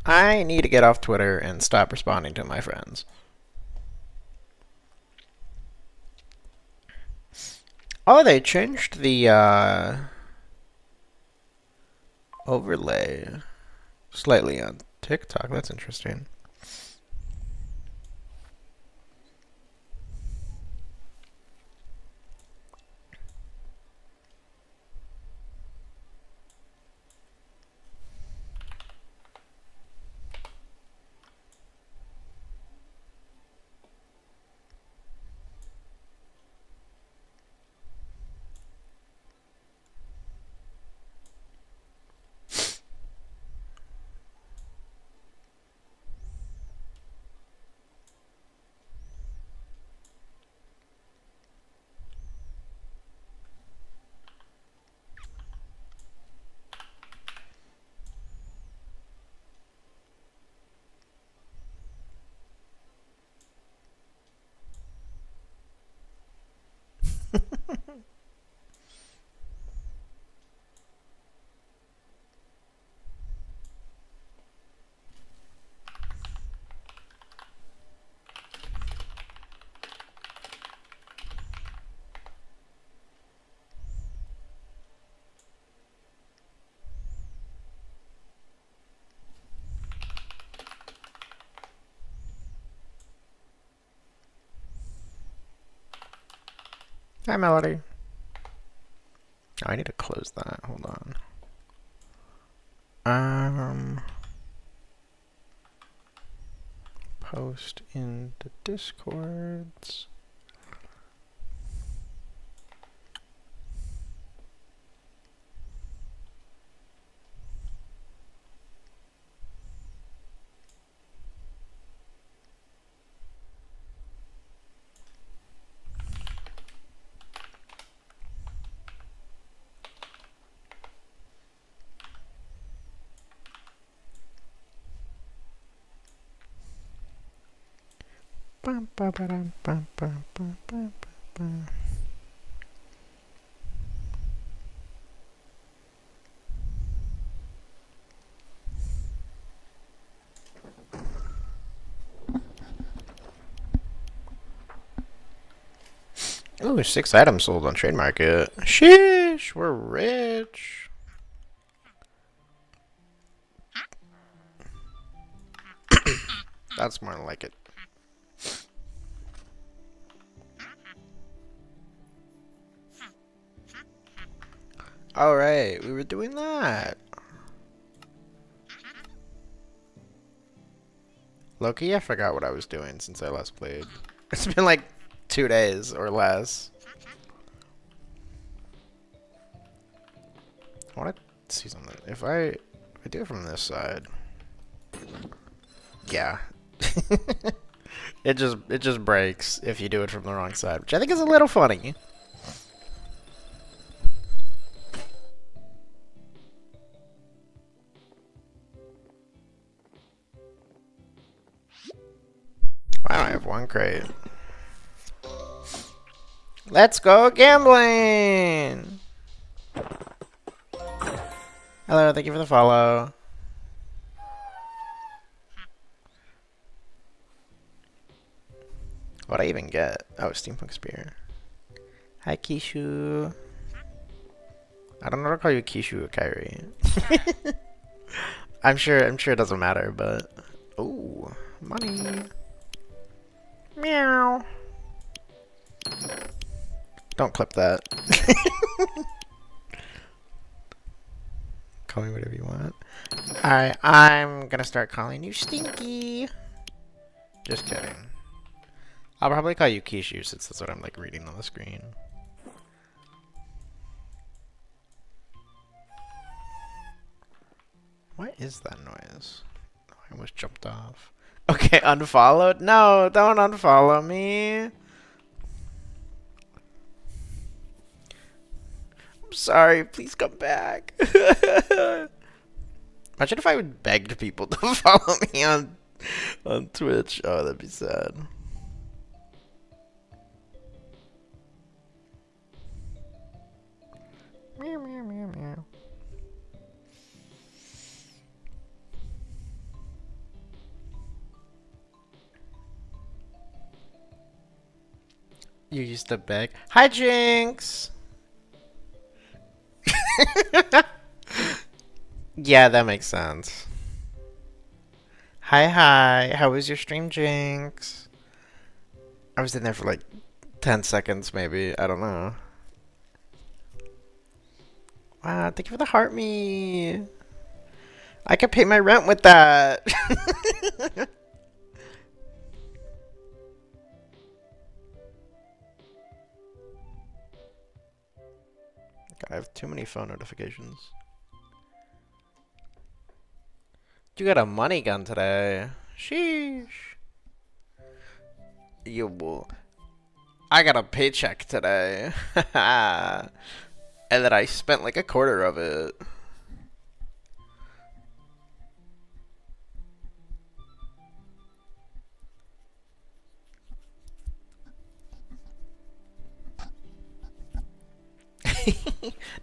I need to get off Twitter and stop responding to my friends. Oh, they changed the overlay slightly on TikTok. That's interesting. Hi, Melody. Oh, I need to close that. Hold on. Post in the Discords. Bum, ba, ba, dum, bum, bum, bum, bum, bum. Ooh, 6 items sold on Trade Market. Sheesh, we're rich. That's more like it. Alright, we were doing that. Loki, I forgot what I was doing since I last played. It's been like 2 days or less. I want to see something. If I do it from this side, yeah, it just breaks if you do it from the wrong side, which I think is a little funny. Why don't I have one crate? Let's go gambling! Hello, thank you for the follow. What'd I even get? Oh, Steampunk Spear. Hi, Kishu. I don't know to call you Kishu or Kyrie. I'm sure it doesn't matter, but oh, money. Meow. Don't clip that. Call me whatever you want. Alright, I'm gonna start calling you Stinky. Just kidding. I'll probably call you Kishu since that's what I'm like reading on the screen. What is that noise? Oh, I almost jumped off. Okay, unfollowed? No, don't unfollow me. I'm sorry, please come back. Imagine if I would begged people to follow me on Twitch. Oh, that'd be sad. Meow, meow, meow, meow. You used to beg. Hi, Jinx! Yeah, that makes sense. Hi. How was your stream, Jinx? I was in there for like 10 seconds, maybe. I don't know. Wow, thank you for the heart me. I could pay my rent with that. God, I have too many phone notifications. You got a money gun today. Sheesh. You will. I got a paycheck today. And then I spent like a quarter of it.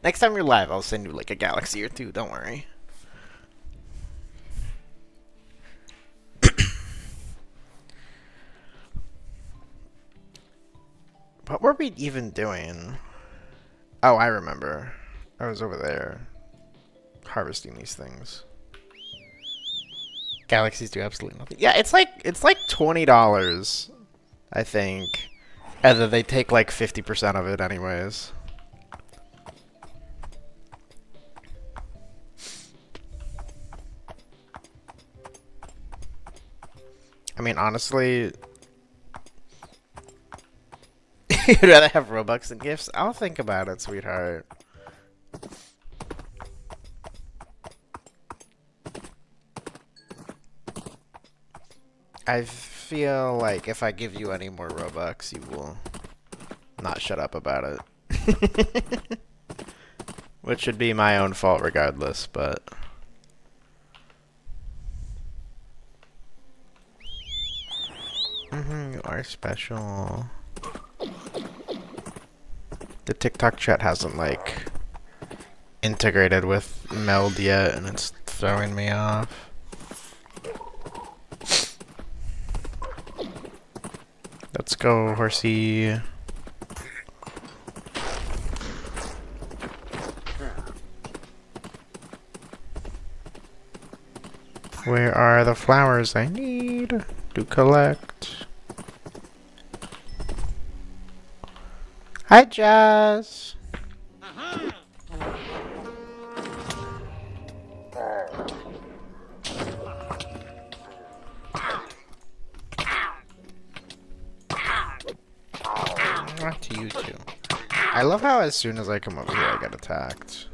Next time you're live, I'll send you like a galaxy or two. Don't worry. What were we even doing? Oh, I remember. I was over there harvesting these things. Galaxies do absolutely nothing. Yeah, it's like $20, I think. And then they take like 50% of it anyways. I mean, honestly, you'd rather have Robux than gifts? I'll think about it, sweetheart. I feel like if I give you any more Robux, you will not shut up about it. Which should be my own fault regardless, but... You are special. The TikTok chat hasn't, like, integrated with Meld yet, and it's throwing me off. Let's go, horsey. Where are the flowers I need to collect? Hi, Jazz. Not to you too. I love how as soon as I come over here, I get attacked.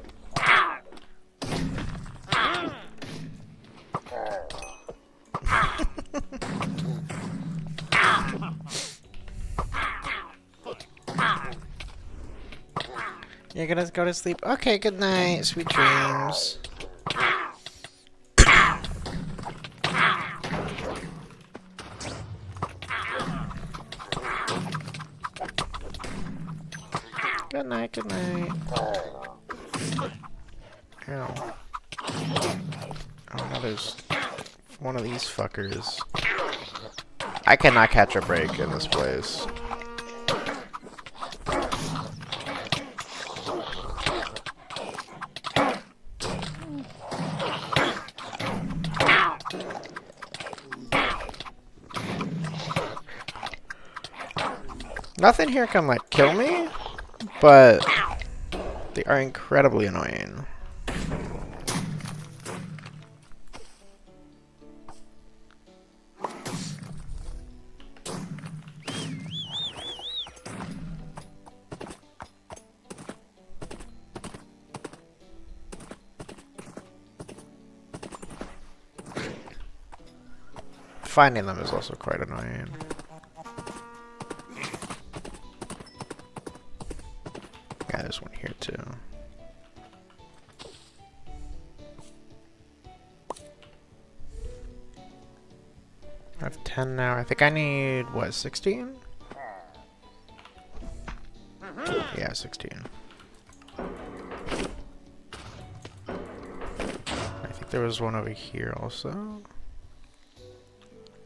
You're gonna go to sleep? Okay, good night. Sweet dreams. Good night, good night. Ow. Oh, no, there's one of these fuckers. I cannot catch a break in this place. Nothing here can, like, kill me, but they are incredibly annoying. Finding them is also quite annoying. Yeah, there's one here too. I have 10 now. I think I need, what, 16? Yeah, 16. I think there was one over here also.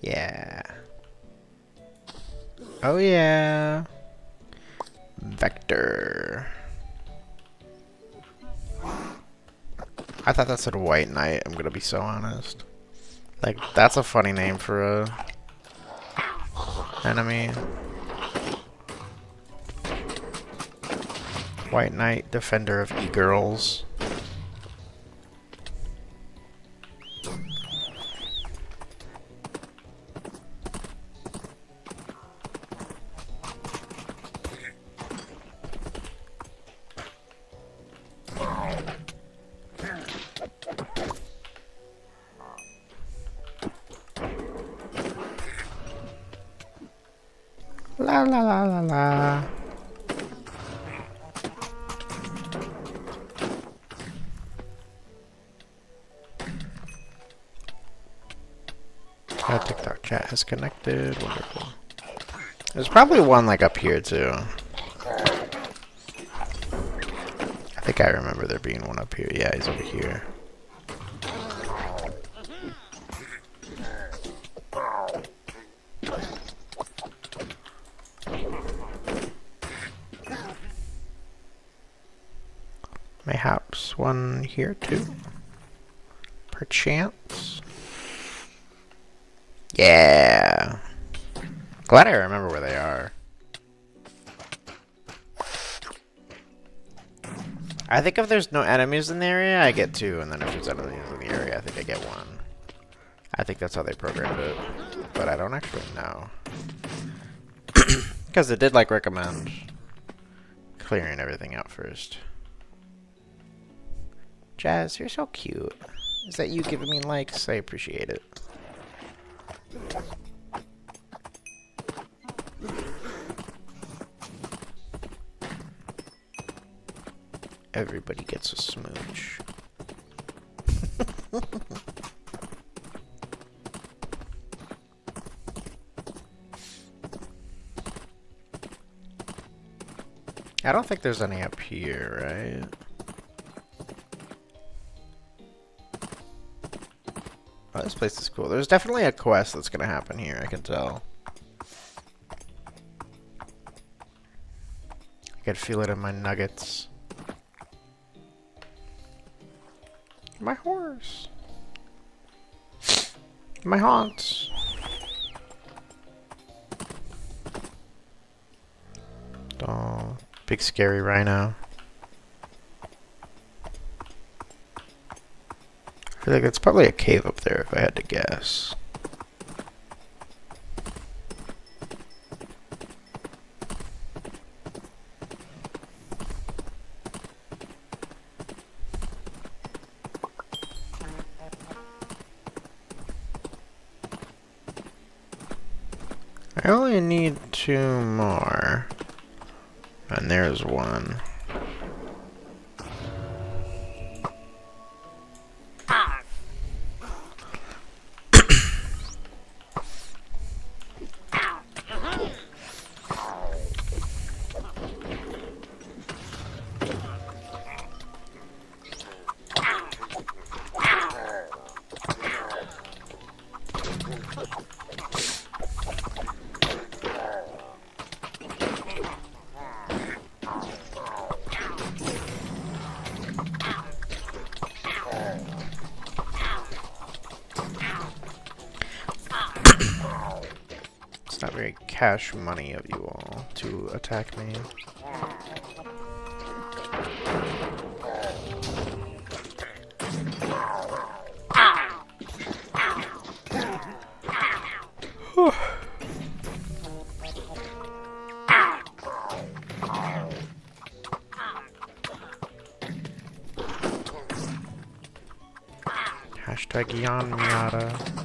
Yeah. Oh yeah. Protector. I thought that said White Knight, I'm gonna be so honest. Like, that's a funny name for a enemy. White Knight, Defender of E-Girls. La la la la la. TikTok chat has connected. Wonderful. There's probably one like up here too. I think I remember there being one up here. Yeah, he's over here. Mayhaps one here too. Perchance. Yeah. Glad I remember where they are. I think if there's no enemies in the area, I get two, and then if there's enemies in the area, I think I get one. I think that's how they programmed it, but I don't actually know. Because it did like recommend clearing everything out first. Jazz, you're so cute. Is that you giving me likes? I appreciate it. Everybody gets a smooch. I don't think there's any up here, right? Oh, this place is cool. There's definitely a quest that's gonna happen here, I can tell. I can feel it in my nuggets. My horse. My haunts. Oh, big scary rhino. I feel like it's probably a cave up there if I had to guess. I only need 2 more. And there's one. It's not very cash money of you all to attack me. Hashtag Yon Miata.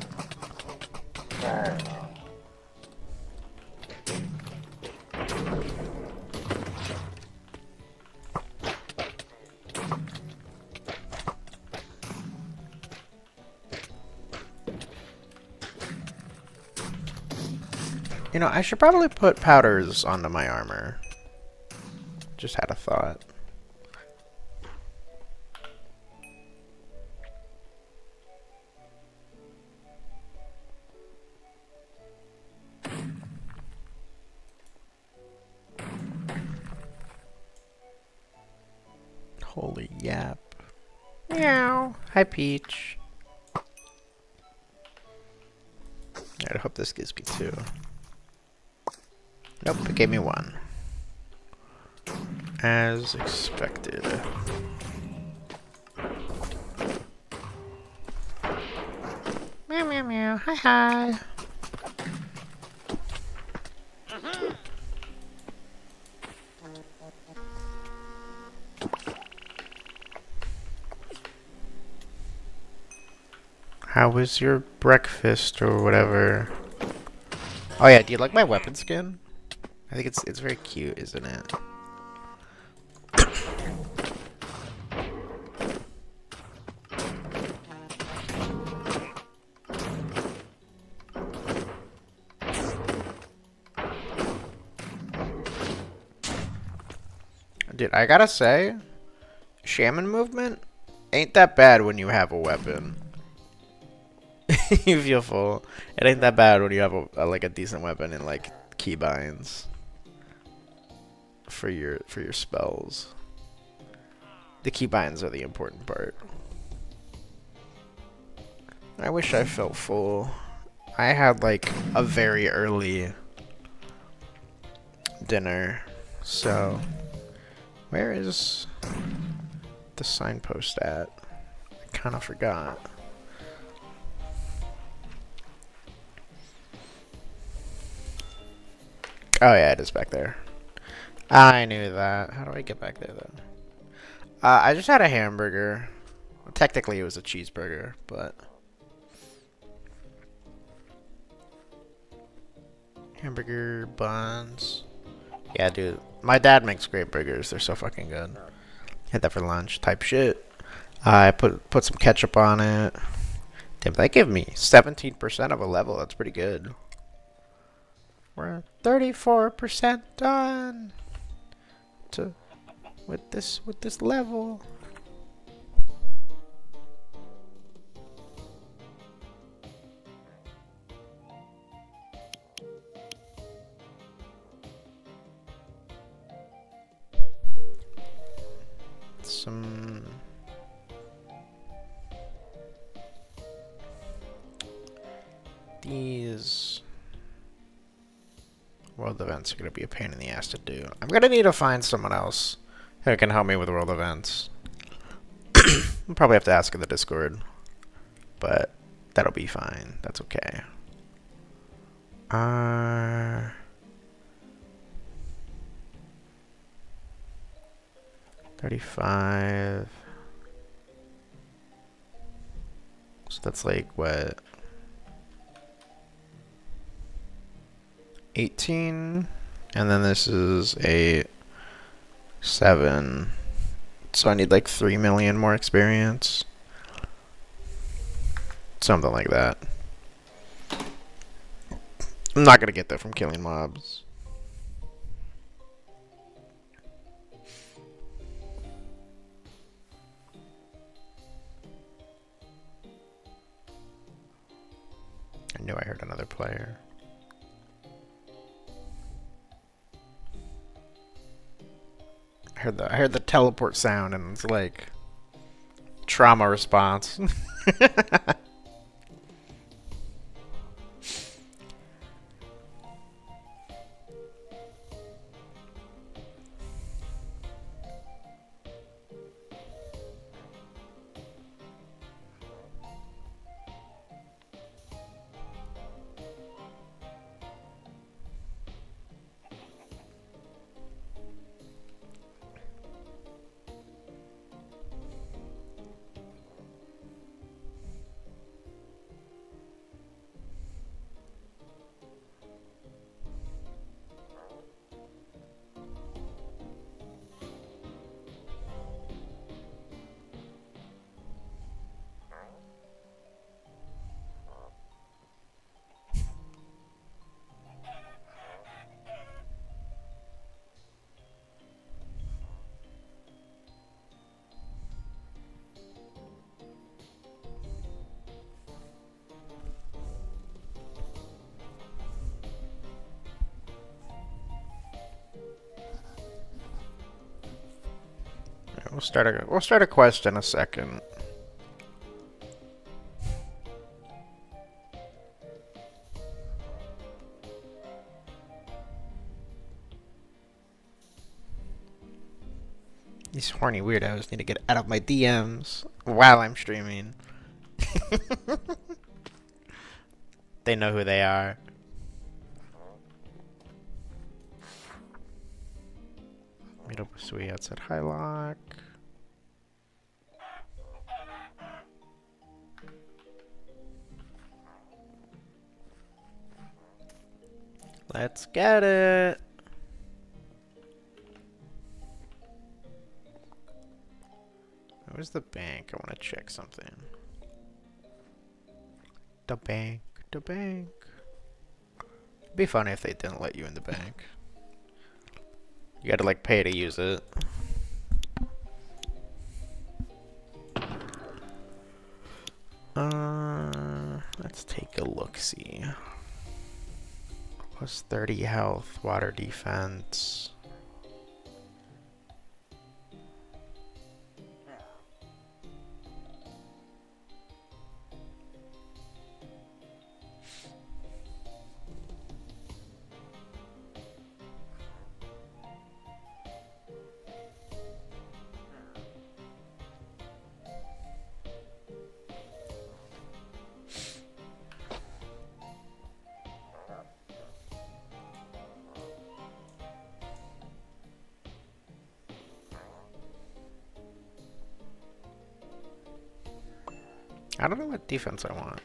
You know, I should probably put powders onto my armor. Just had a thought. Yap. Meow. Hi, Peach. I hope this gives me 2. Nope, it gave me 1. As expected. Meow, meow, meow. Hi, hi. How was your breakfast or whatever? Oh yeah, do you like my weapon skin? I think it's very cute, isn't it? Dude, I gotta say, shaman movement ain't that bad when you have a weapon. You feel full. It ain't that bad when you have like a decent weapon and like keybinds for your spells. The keybinds are the important part. I wish I felt full. I had like a very early dinner, so where is the signpost at? I kind of forgot. Oh yeah, it is back there. I knew that. How do I get back there though? I just had a hamburger. Well, technically it was a cheeseburger, but hamburger buns. Yeah, dude. My dad makes great burgers. They're so fucking good. Had that for lunch. Type shit. I put some ketchup on it. Damn, that gave me 17% of a level. That's pretty good. We're 34% done with this level. Some these world events are gonna be a pain in the ass to do. I'm gonna need to find someone else who can help me with world events. I'll probably have to ask in the Discord, but that'll be fine. That's okay. 35. So that's like what? 18. And then this is a 7. So I need like 3 million more experience. Something like that. I'm not gonna get that from killing mobs. I knew I heard another player. I heard the teleport sound and it's like trauma response. we'll start a quest in a second. These horny weirdos need to get out of my DMs while I'm streaming. They know who they are. Meet up with Sui outside Highlock. Let's get it. Where's the bank? I want to check something. The bank, the bank. It'd be funny if they didn't let you in the bank. You gotta like pay to use it. Let's take a look-see. Plus 30 health, water defense. I don't know what defense I want.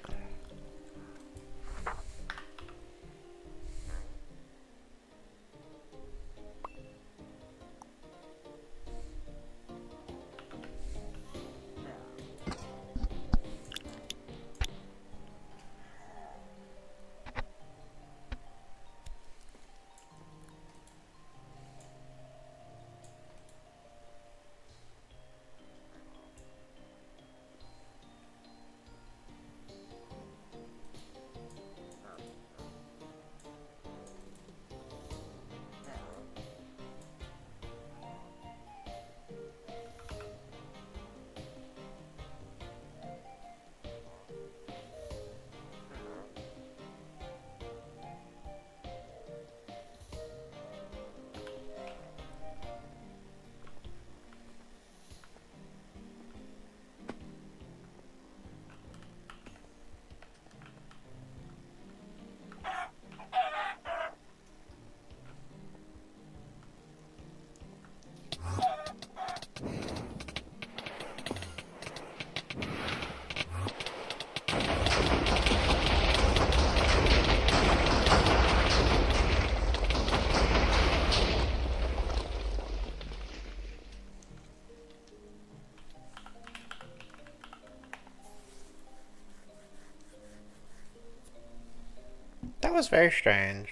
That was very strange.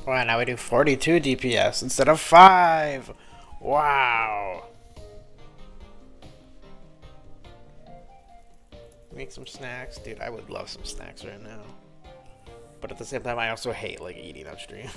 Wow, now we do 42 DPS instead of 5. Wow. Make some snacks. Dude, I would love some snacks right now. But at the same time, I also hate, like, eating upstream.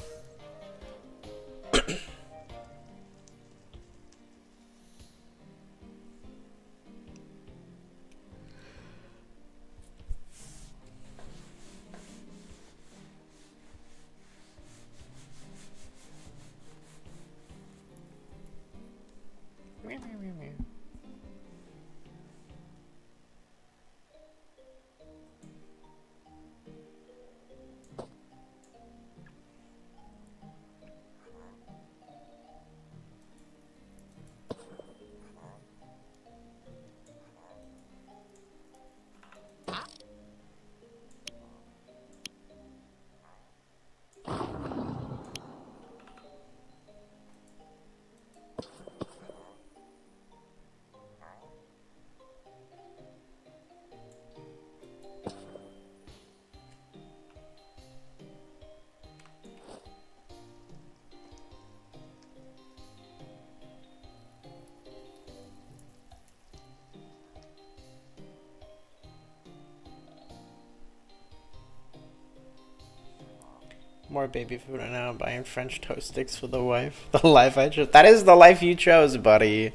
More baby food right now. Buying French toast sticks for the wife. The life I chose. That is the life you chose, buddy.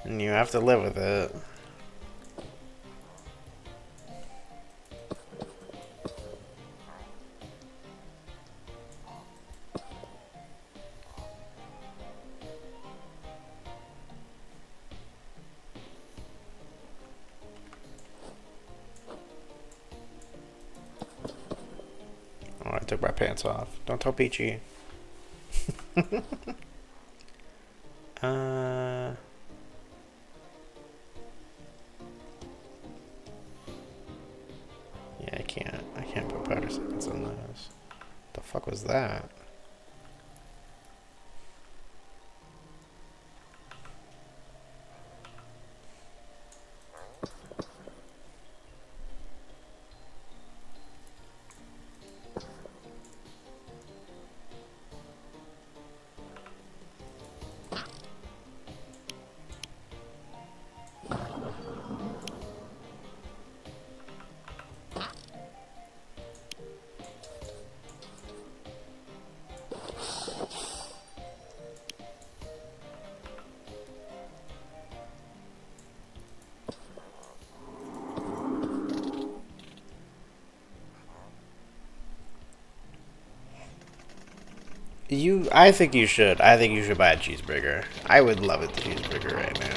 And you have to live with it. Oh, I took my pants off. Don't tell Peachy. Yeah, I can't. I can't put powder seconds on those. The fuck was that? I think you should. I think you should buy a cheeseburger. I would love a cheeseburger right now.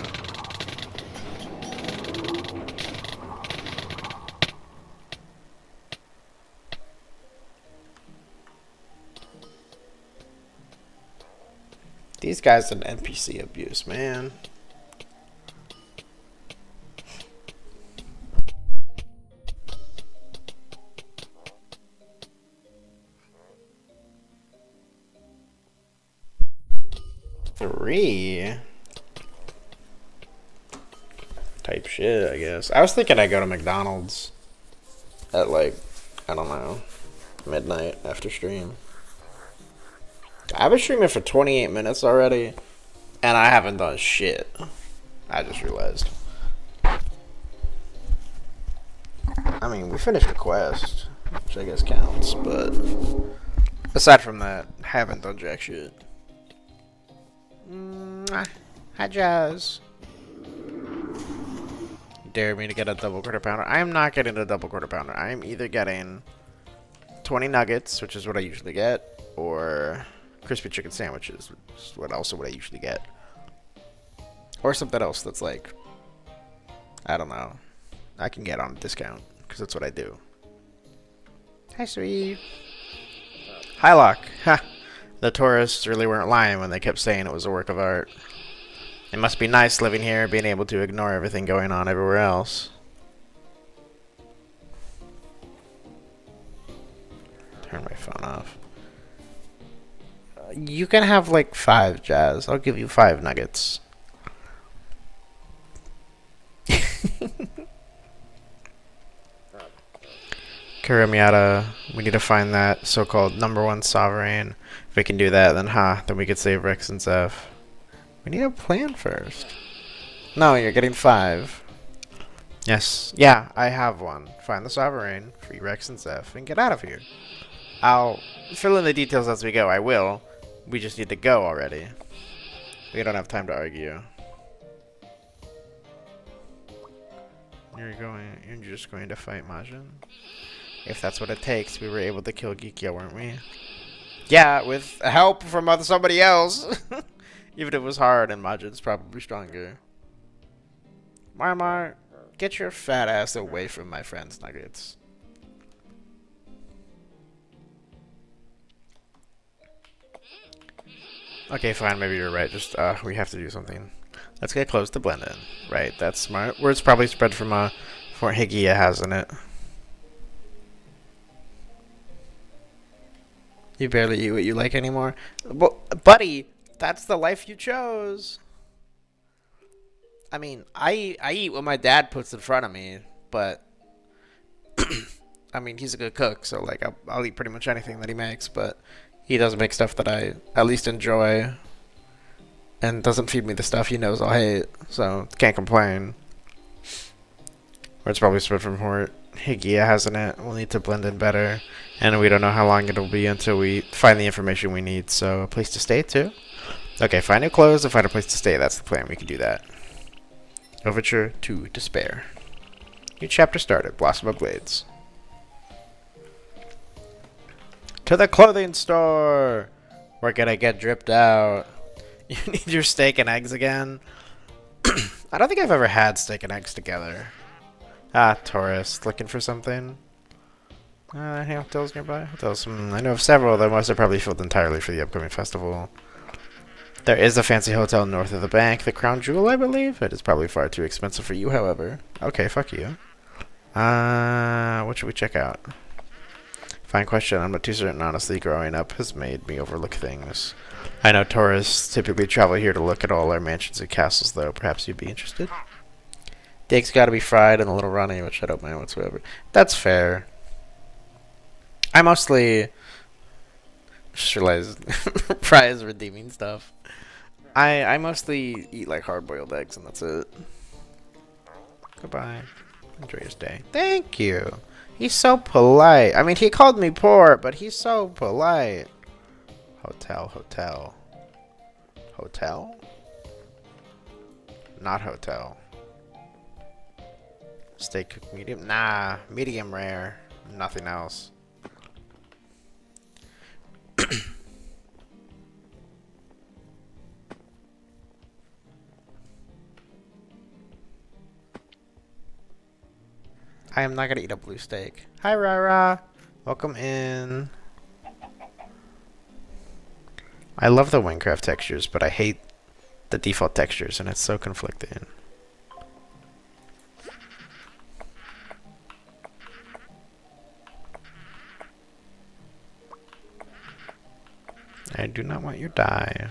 These guys are NPC abuse, man. Three type shit, I guess. I was thinking I'd go to McDonald's at like, I don't know, midnight after stream. I've been streaming for 28 minutes already, and I haven't done shit. I just realized. I mean, we finished the quest, which I guess counts, but aside from that, haven't done jack shit. Hi, Jazz. Dare me to get a double quarter pounder. I am not getting a double quarter pounder. I am either getting 20 nuggets, which is what I usually get, or crispy chicken sandwiches, which is what I usually get. Or something else that's like, I don't know, I can get on a discount, because that's what I do. Hi, sweet. Hi, Locke. Ha! The tourists really weren't lying when they kept saying it was a work of art. It must be nice living here, being able to ignore everything going on everywhere else. Turn my phone off. You can have like 5, Jazz. I'll give you 5 nuggets. Kirimiata. We need to find that so-called #1 sovereign. If we can do that, then we could save Rex and Zeph. We need a plan first. No, you're getting 5. Yes. Yeah, I have one. Find the sovereign, free Rex and Zeph, and get out of here. I'll fill in the details as we go. I will. We just need to go already. We don't have time to argue. You're just going to fight Majin? If that's what it takes, we were able to kill Geekia, weren't we? Yeah, with help from somebody else. Even if it was hard, and Majin's probably stronger. Marmar, get your fat ass away from my friend's nuggets. Okay, fine, maybe you're right. Just, we have to do something. Let's get close to Blendon. Right, that's smart. Word's probably spread from, Fort Higia hasn't it? You barely eat what you like anymore? Well, buddy, that's the life you chose. I mean, I eat what my dad puts in front of me, but I mean, he's a good cook, so like I'll eat pretty much anything that he makes, but he does make stuff that I at least enjoy and doesn't feed me the stuff he knows I'll hate, so can't complain. Or it's probably spread from Hort. Higia hasn't it? We'll need to blend in better, and we don't know how long it'll be until we find the information we need, so a place to stay too? Okay, find new clothes and find a place to stay. That's the plan. We can do that. Overture to Despair. New chapter started. Blossom of Blades. To the clothing store! We're gonna get dripped out. You need your steak and eggs again? I don't think I've ever had steak and eggs together. Ah, tourist. Looking for something? Any hotels nearby? Hotels. I know of several, though most are probably filled entirely for the upcoming festival. There is a fancy hotel north of the bank, the Crown Jewel, I believe. It is probably far too expensive for you, however. Okay, fuck you. What should we check out? Fine question. I'm not too certain, honestly. Growing up has made me overlook things. I know tourists typically travel here to look at all our mansions and castles, though. Perhaps you'd be interested? The eggs gotta be fried and a little runny, which I don't mind whatsoever. That's fair. I mostly just realized Fry is redeeming stuff. I mostly eat like hard-boiled eggs, and that's it. Goodbye. Enjoy your stay. Thank you. He's so polite. I mean, he called me poor, but he's so polite. Hotel, hotel. Hotel? Not hotel. Steak cooked medium? Nah, medium rare. Nothing else. I am not gonna eat a blue steak. Hi, Rara. Welcome in. I love the Wynncraft textures, but I hate the default textures, and it's so conflicting. I do not want your dye.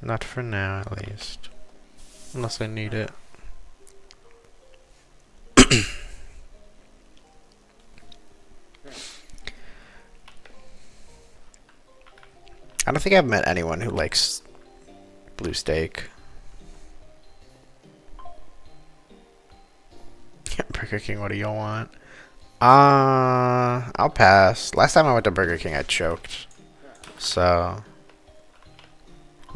Not for now, at least. Unless I need it. I don't think I've met anyone who likes blue steak. Burger King, what do y'all want? I'll pass. Last time I went to Burger King, I choked. So,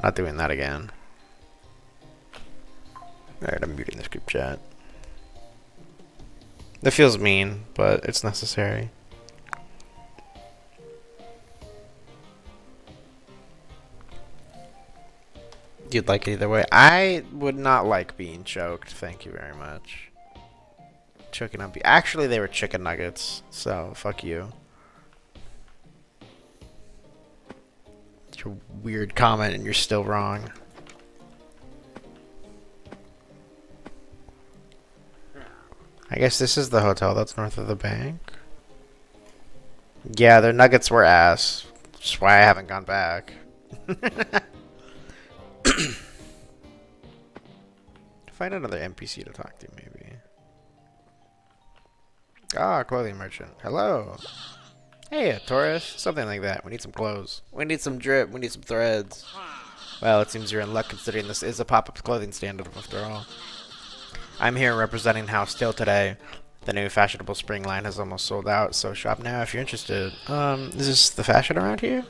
not doing that again. Alright, I'm muting this group chat. That feels mean, but it's necessary. You'd like it either way. I would not like being choked. Thank you very much. Choking on actually, they were chicken nuggets, so fuck you. It's a weird comment, and you're still wrong. I guess this is the hotel that's north of the bank. Yeah, their nuggets were ass. That's why I haven't gone back. Find another NPC to talk to, maybe. Ah, clothing merchant. Hello. Hey, a tourist. Something like that. We need some clothes. We need some drip. We need some threads. Well, it seems you're in luck considering this is a pop-up clothing stand after all. I'm here representing House Still today. The new fashionable spring line has almost sold out, so shop now if you're interested. Is this the fashion around here?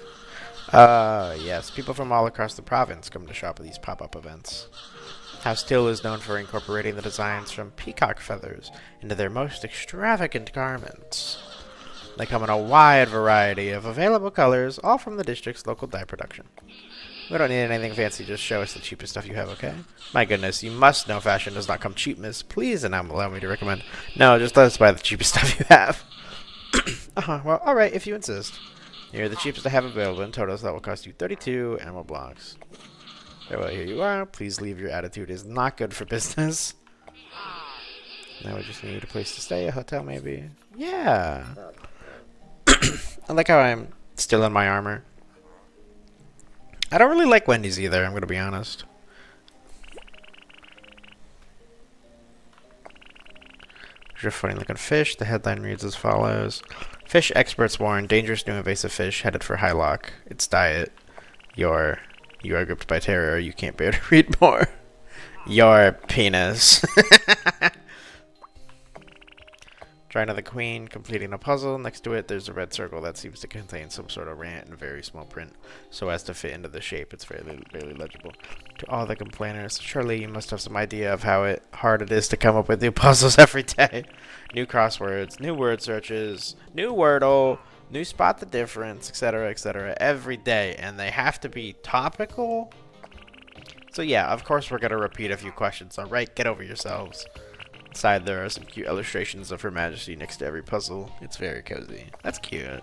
Yes. People from all across the province come to shop at these pop-up events. House Still is known for incorporating the designs from peacock feathers into their most extravagant garments. They come in a wide variety of available colors, all from the district's local dye production. We don't need anything fancy, just show us the cheapest stuff you have, okay? My goodness, you must know fashion does not come cheap, miss. Please allow me to recommend. No, just let us buy the cheapest stuff you have. Well, alright, if you insist. You're the cheapest I have available in total, so that will cost you 32 animal blocks. Very well, here you are. Please leave, your attitude is not good for business. Now we just need a place to stay, a hotel maybe. Yeah. I like how I'm still in my armor. I don't really like Wendy's either, I'm going to be honest. There's a funny looking fish. The headline reads as follows. Fish experts warn, dangerous new invasive fish headed for Hylock. Its diet. You are gripped by terror. You can't bear to read more. Your penis. Trying to the queen, completing a puzzle. Next to it, there's a red circle that seems to contain some sort of rant in very small print, so as to fit into the shape. It's barely legible. To all the complainers, surely you must have some idea of how hard it is to come up with new puzzles every day. New crosswords, new word searches, new Wordle, new spot the difference, etc., every day, and they have to be topical. So yeah, of course we're gonna repeat a few questions. All right, get over yourselves. Inside there are some cute illustrations of Her Majesty next to every puzzle. It's very cozy. That's cute.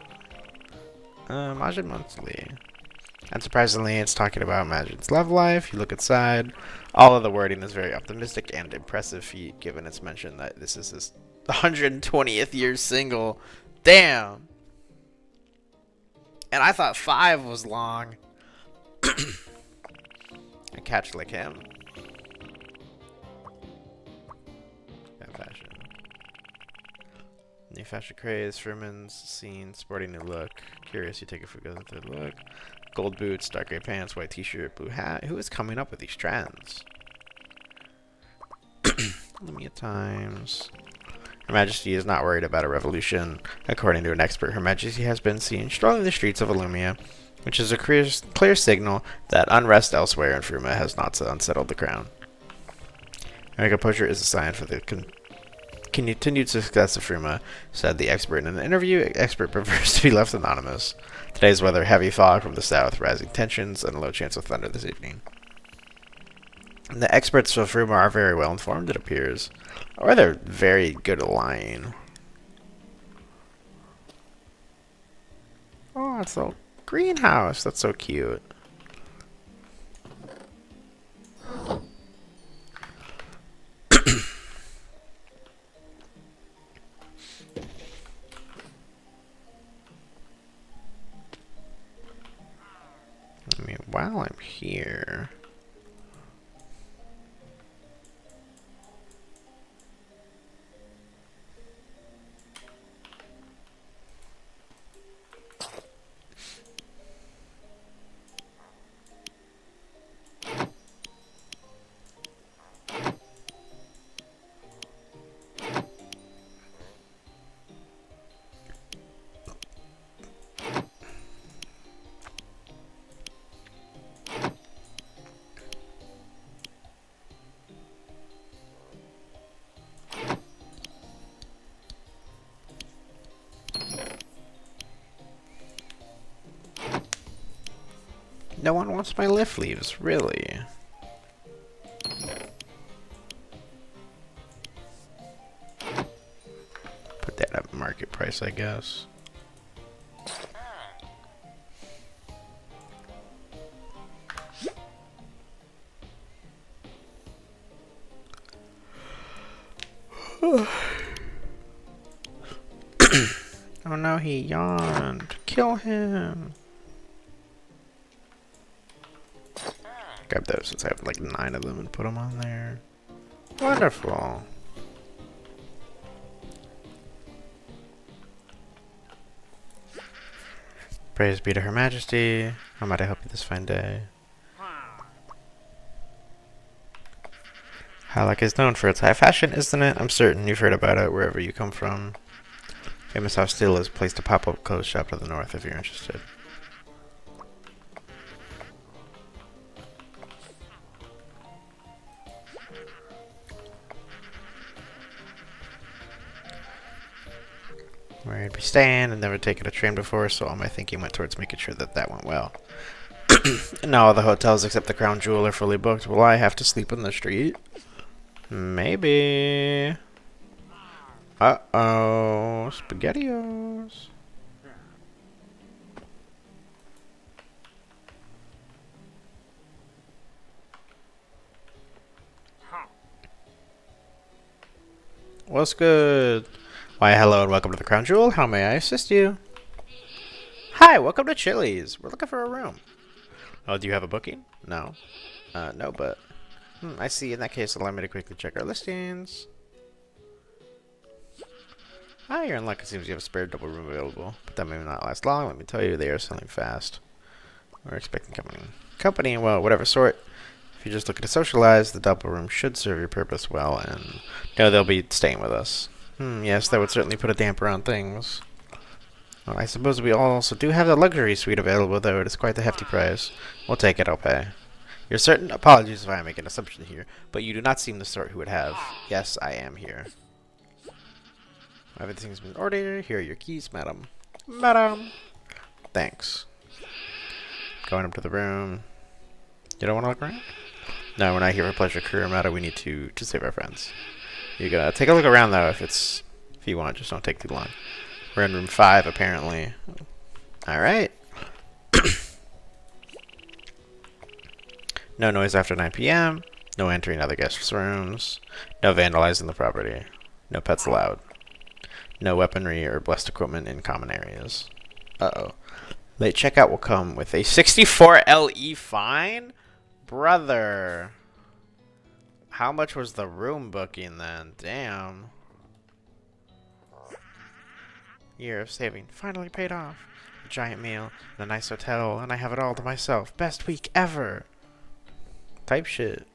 Majin Monthly. Unsurprisingly, it's talking about Majin's love life. You look inside. All of the wording is very optimistic and impressive feat, given its mention that this is his 120th year single. Damn! And I thought 5 was long. A catch like him. Fashion. New fashion craze, Fruman's scene, sporting new look. Curious, you take a third look. Gold boots, dark gray pants, white t-shirt, blue hat. Who is coming up with these trends? Limited times. Her Majesty is not worried about a revolution. According to an expert, Her Majesty has been seen strolling the streets of Illumia, which is a clear signal that unrest elsewhere in Fruma has not unsettled the crown. Her composure is a sign for the continued success of Fruma, said the expert in an interview. Expert prefers to be left anonymous. Today's weather, heavy fog from the south, rising tensions, and a low chance of thunder this evening. And the experts of Fruma are very well informed, it appears. Or they're very good at lying. Oh, it's a greenhouse. That's so cute. I mean, while I'm here... No one wants my lift leaves, really. Put that at market price, I guess. Oh no, he yawned. Kill him. Grab those since I have like 9 of them and put them on there. Wonderful. Praise be to Her Majesty. How might I help you this fine day? Halleck is known for its high fashion, isn't it? I'm certain you've heard about it wherever you come from. Famous House Steel has placed a pop-up clothes shop to the north if you're interested. Where I'd be staying and never taken a train before, so all my thinking went towards making sure that that went well. Now all the hotels except the Crown Jewel are fully booked. Will I have to sleep in the street? Maybe. Uh-oh. SpaghettiOs. What's good? Why, hello and welcome to the Crown Jewel. How may I assist you? Hi, welcome to Chili's. We're looking for a room. Oh, do you have a booking? No. No, but... I see. In that case, allow me to quickly check our listings. Ah, you're in luck. It seems you have a spare double room available. But that may not last long. Let me tell you, they are selling fast. We're expecting company, well, whatever sort. If you're just looking to socialize, the double room should serve your purpose well, and... No, they'll be staying with us. Yes, that would certainly put a damper on things. Well, I suppose we also do have the luxury suite available, though it is quite the hefty price. We'll take it, I'll pay. You're certain? Apologies if I make an assumption here, but you do not seem the sort who would have. Yes, I am here. Everything's been ordered. Here are your keys, madam. Madam! Thanks. Going up to the room. You don't want to look around? No, we're not here for pleasure, career matter. We need to save our friends. You gotta take a look around, though, if you want. Just don't take too long. We're in room 5, apparently. Alright. No noise after 9 p.m. No entering other guests' rooms. No vandalizing the property. No pets allowed. No weaponry or blessed equipment in common areas. Uh-oh. Late checkout will come with a 64 LE fine? Brother. How much was the room booking then? Damn. Year of saving finally paid off. A giant meal and a nice hotel, and I have it all to myself. Best week ever. Type shit.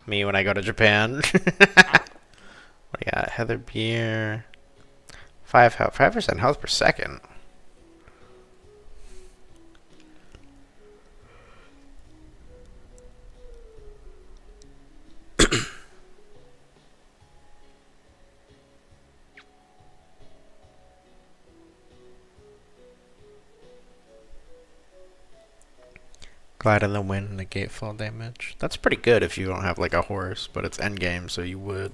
Me when I go to Japan. What do you got? Heather beer. 5% health per second. Glide in the wind and negate fall damage. That's pretty good if you don't have like a horse, but it's endgame, so you would.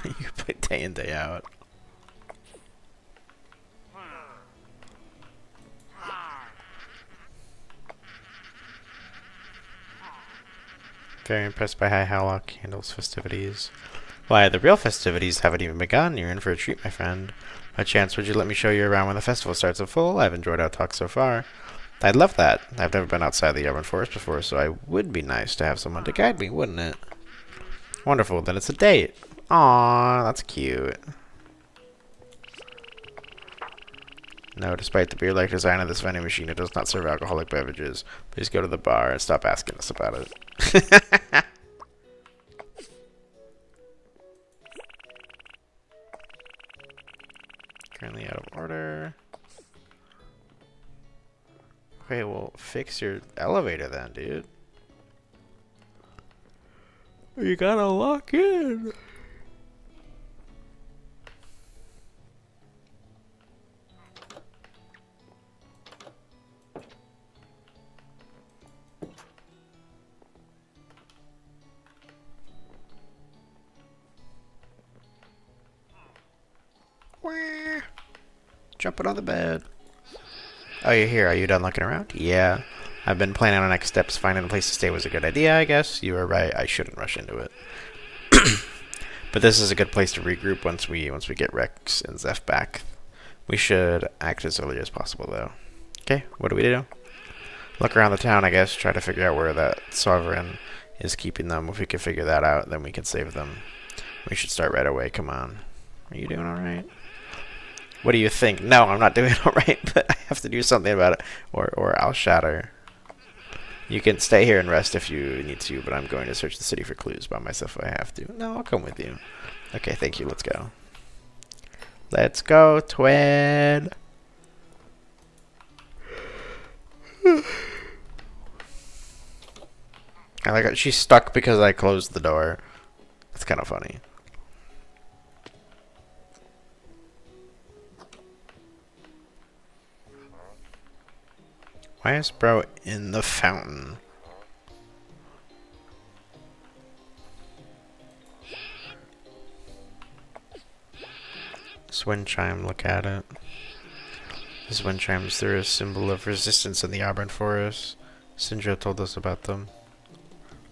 You play day in, day out. Very impressed by how Hallock handles festivities. Why, the real festivities haven't even begun. You're in for a treat, my friend. By chance, would you let me show you around when the festival starts in full? I've enjoyed our talk so far. I'd love that. I've never been outside the urban forest before, so I would be nice to have someone to guide me, wouldn't it? Wonderful, then it's a date. Aww, that's cute. No, despite the beer-like design of this vending machine, it does not serve alcoholic beverages. Please go to the bar and stop asking us about it. Currently out of order. Okay, well, fix your elevator then, dude. You gotta lock in. Jumping on the bed. Oh, you're here. Are you done looking around? Yeah. I've been planning on next steps. Finding a place to stay was a good idea, I guess. You were right. I shouldn't rush into it. But this is a good place to regroup once we get Rex and Zeph back. We should act as early as possible, though. Okay, what do we do? Look around the town, I guess. Try to figure out where that sovereign is keeping them. If we can figure that out, then we can save them. We should start right away. Come on. Are you doing all right? What do you think? No, I'm not doing all right, but I have to do something about it, or I'll shatter. You can stay here and rest if you need to, but I'm going to search the city for clues by myself if I have to. No, I'll come with you. Okay, thank you. Let's go. Let's go, Twin. I like it. She's stuck because I closed the door. That's kind of funny. Why is bro in the fountain? This wind chime, look at it. These wind chimes, they're a symbol of resistance in the Auburn Forest. Sindra told us about them.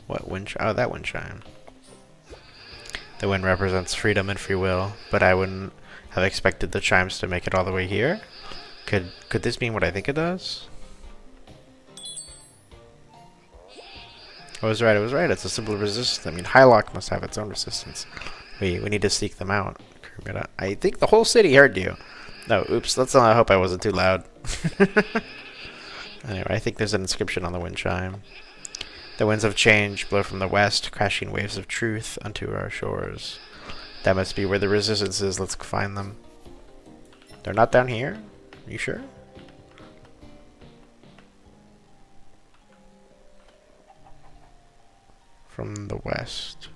What wind chime? Oh, that wind chime. The wind represents freedom and free will, but I wouldn't have expected the chimes to make it all the way here. Could this mean what I think it does? I was right, It's a symbol of resistance. I mean, Hylock must have its own resistance. We need to seek them out. I think the whole city heard you. No, oops, let's not hope I wasn't too loud. Anyway, I think there's an inscription on the wind chime. The winds of change blow from the west, crashing waves of truth unto our shores. That must be where the resistance is. Let's find them. They're not down here? Are you sure? From the west.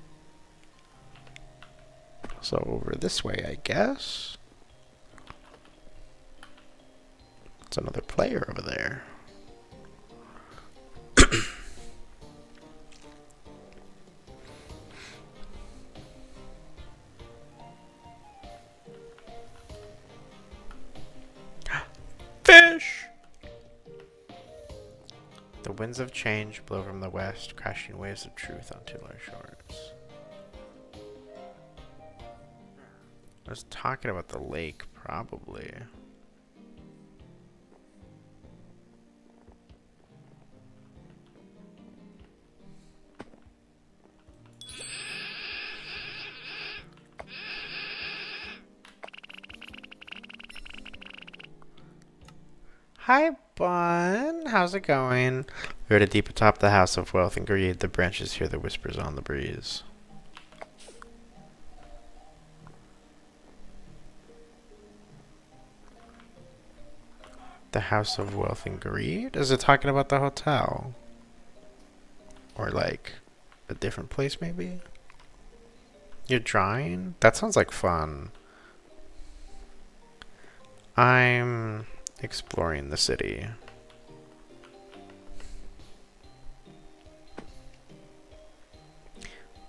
So over this way, I guess. It's another player over there. Fish! The winds of change blow from the west, crashing waves of truth onto our shores. I was talking about the lake, probably. Hi, Bun. How's it going? We're at deep atop the House of Wealth and Greed. The branches hear the whispers on the breeze. The House of Wealth and Greed? Is it talking about the hotel? Or like a different place maybe? You're drawing? That sounds like fun. I'm exploring the city.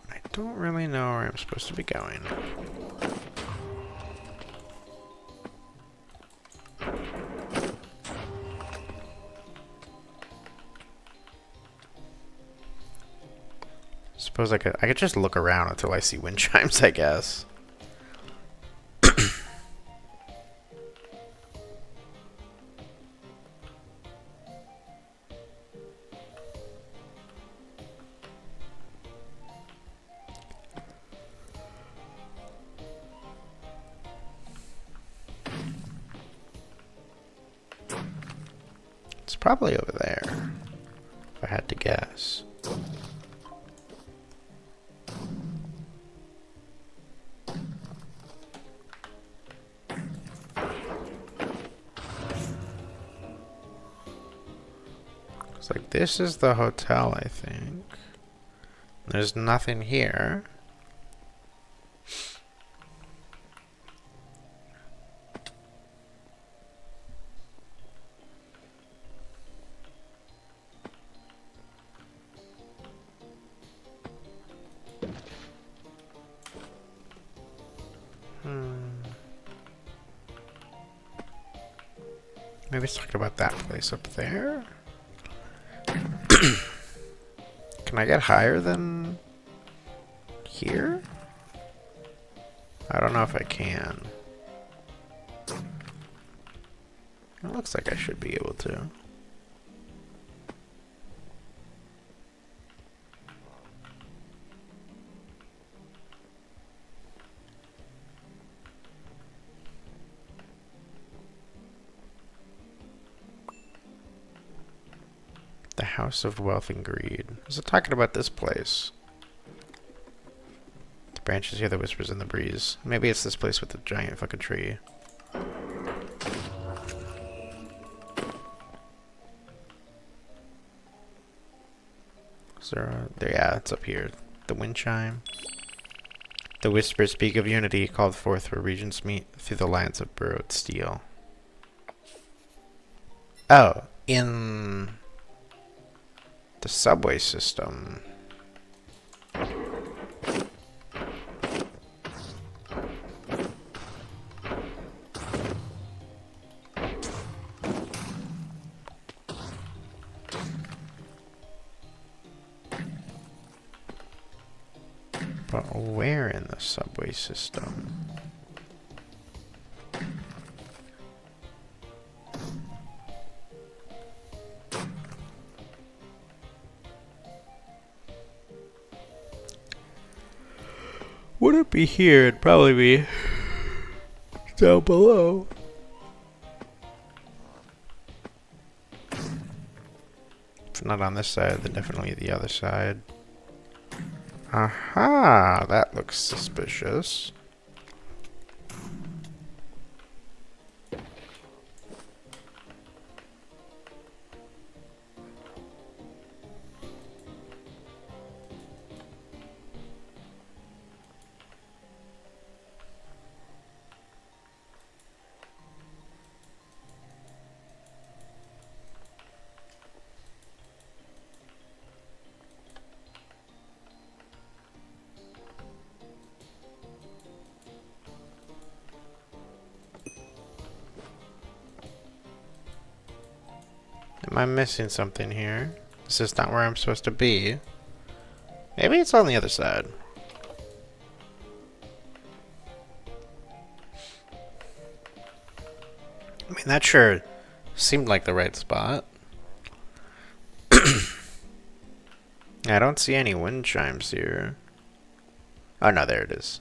I don't really know where I'm supposed to be going. Suppose I could just look around until I see wind chimes, I guess. It's probably over there, if I had to guess. It's like, this is the hotel, I think. There's nothing here. Maybe it's talking about that place up there. Can I get higher than here? I don't know if I can. It looks like I should be able to. House of Wealth and Greed. Is it talking about this place? The branches hear the whispers in the breeze. Maybe it's this place with the giant fucking tree. Is there yeah, it's up here. The wind chime. The whispers speak of unity called forth where regions meet through the lines of burrowed steel. Oh, in the subway system. But where in the subway system? Would it be here? It'd probably be down below. If not on this side, then definitely the other side. Aha! That looks suspicious. Am I missing something here? This is not where I'm supposed to be. Maybe it's on the other side. I mean, that sure seemed like the right spot. I don't see any wind chimes here. Oh no, there it is.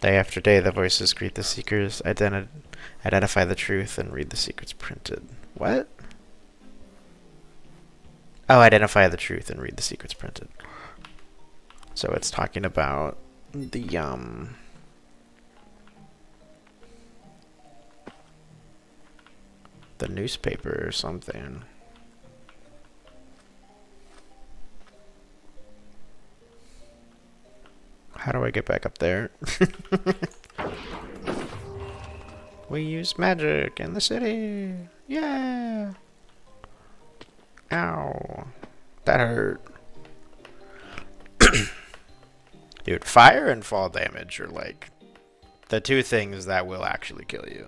Day after day, the voices greet the seekers, identify the truth, and read the secrets printed. What? Oh, identify the truth and read the secrets printed. So it's talking about the newspaper or something. How do I get back up there? We use magic in the city. Yeah. Ow. That hurt. Dude, fire and fall damage are like the two things that will actually kill you.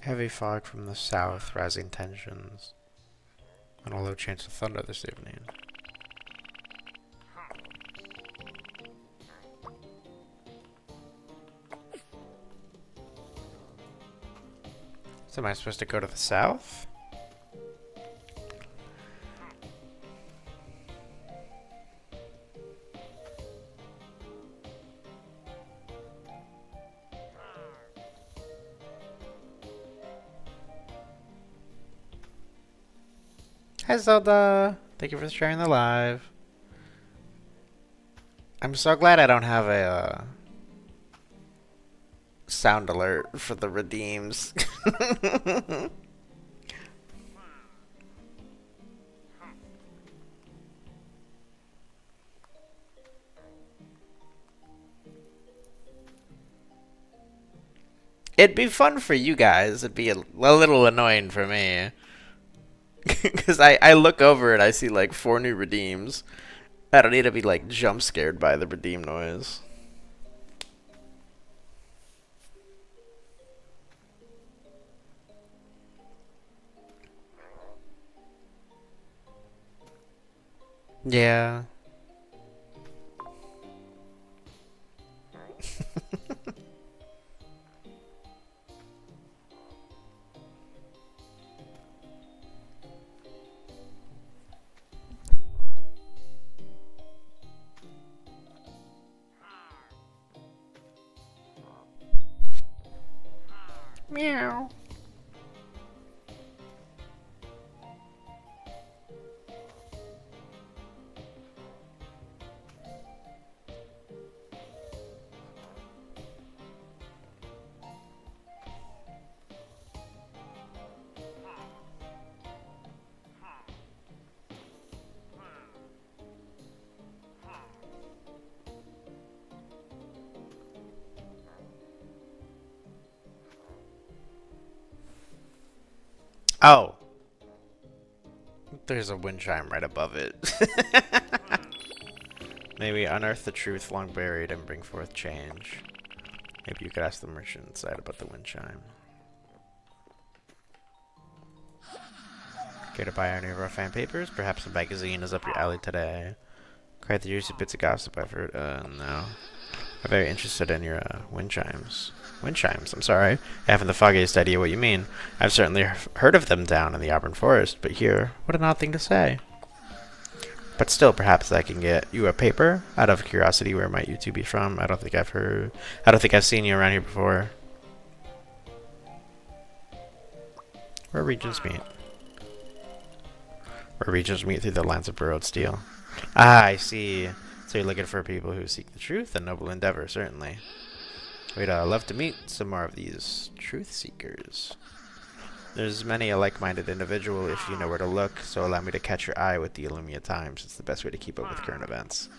Heavy fog from the south, rising tensions, and a low chance of thunder this evening. So am I supposed to go to the south? Hi Zelda! Thank you for sharing the live. I'm so glad I don't have a sound alert for the redeems. It'd be fun for you guys. It'd be a little annoying for me. Because I look over and I see like 4 new redeems. I don't need to be like jump scared by the redeem noise. Yeah. Meow. Oh. There's a wind chime right above it. Maybe unearth the truth long buried and bring forth change. Maybe you could ask the merchant inside about the wind chime. Care to buy any of our fan papers? Perhaps a magazine is up your alley today. Quite the juicy bits of gossip I've heard. No. I'm very interested in your wind chimes. Wind chimes, I'm sorry. I haven't the foggiest idea what you mean. I've certainly heard of them down in the Auburn Forest, but here, what an odd thing to say. But still, perhaps I can get you a paper. Out of curiosity, where might you two be from? I don't think I've seen you around here before. Where regions meet? Where regions meet through the lines of burrowed steel. Ah, I see. So you're looking for people who seek the truth and noble endeavor, certainly. We'd love to meet some more of these truth seekers. There's many a like-minded individual if you know where to look, so allow me to catch your eye with the Illumia Times. It's the best way to keep up with current events.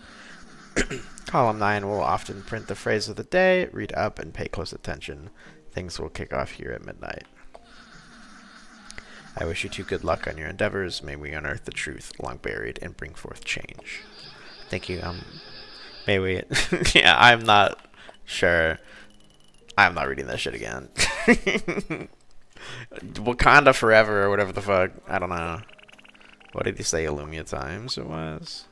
Column 9 will often print the phrase of the day. Read up and pay close attention. Things will kick off here at midnight. I wish you two good luck on your endeavors. May we unearth the truth long buried and bring forth change. Thank you. May we... yeah, I'm not sure. I'm not reading that shit again. Wakanda forever or whatever the fuck. I don't know. What did he say? Illumia Times it was?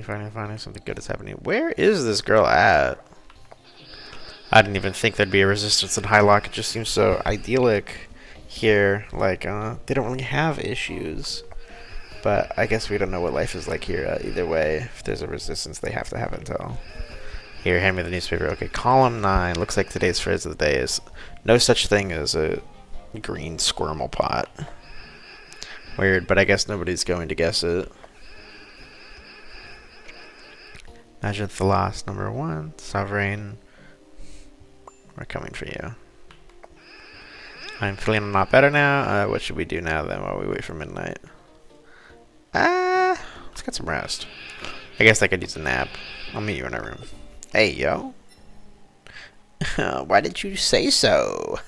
Finally, something good is happening. Where is this girl at? I didn't even think there'd be a resistance in Highlock. It just seems so idyllic here. Like, they don't really have issues. But I guess we don't know what life is like here either way. If there's a resistance, they have to have intel. Here, hand me the newspaper. Okay, column 9. Looks like today's phrase of the day is no such thing as a green squirmel pot. Weird, but I guess nobody's going to guess it. Imagine the loss. Number 1. Sovereign. We're coming for you. I'm feeling a lot better now. What should we do now then while we wait for midnight? Let's get some rest. I guess I could use a nap. I'll meet you in our room. Hey, yo. Why did you say so?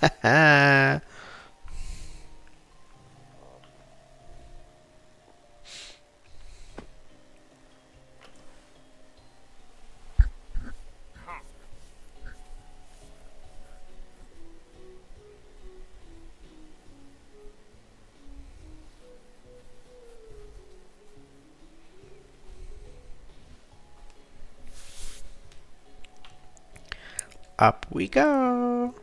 Up we go.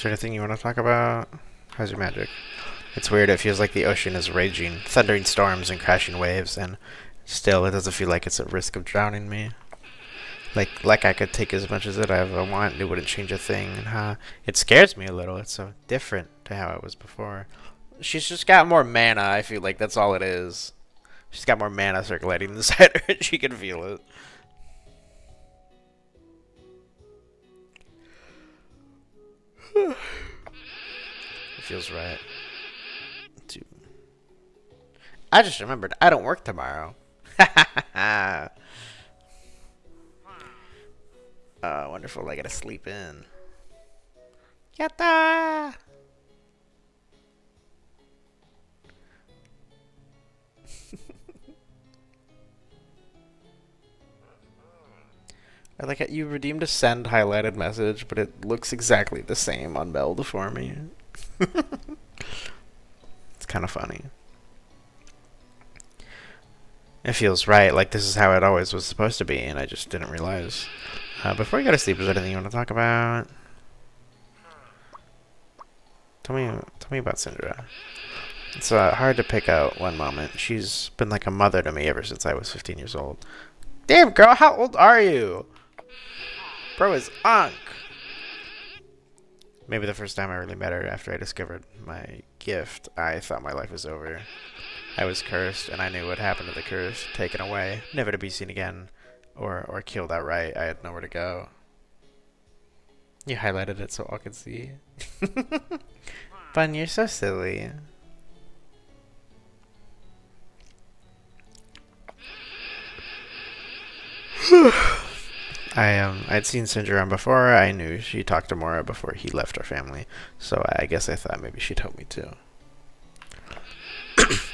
Is there anything you want to talk about? How's your magic? It's weird, it feels like the ocean is raging, thundering storms and crashing waves, and still it doesn't feel like it's at risk of drowning me. Like I could take as much as it I want, it wouldn't change a thing, and it scares me a little. It's so different to how it was before. She's just got more mana, I feel like that's all it is. She's got more mana circulating inside her, and she can feel it. It feels right. I just remembered, I don't work tomorrow. Oh, wonderful, I gotta sleep in. Yatta! I like how you redeemed a send highlighted message, but it looks exactly the same on Meld for me. It's kind of funny. It feels right, like this is how it always was supposed to be, and I just didn't realize. Before you go to sleep, is there anything you want to talk about? Tell me about Syndra. It's hard to pick out one moment. She's been like a mother to me ever since I was 15 years old. Damn, girl, how old are you? Bro is unk. Maybe the first time I really met her after I discovered my gift, I thought my life was over. I was cursed, and I knew what happened to the curse, taken away, never to be seen again, or killed outright. I had nowhere to go. You highlighted it so all could see. Bun, you're so silly. I'd seen Syndra before. I knew she talked to Mora before he left our family, so I guess I thought maybe she'd help me too.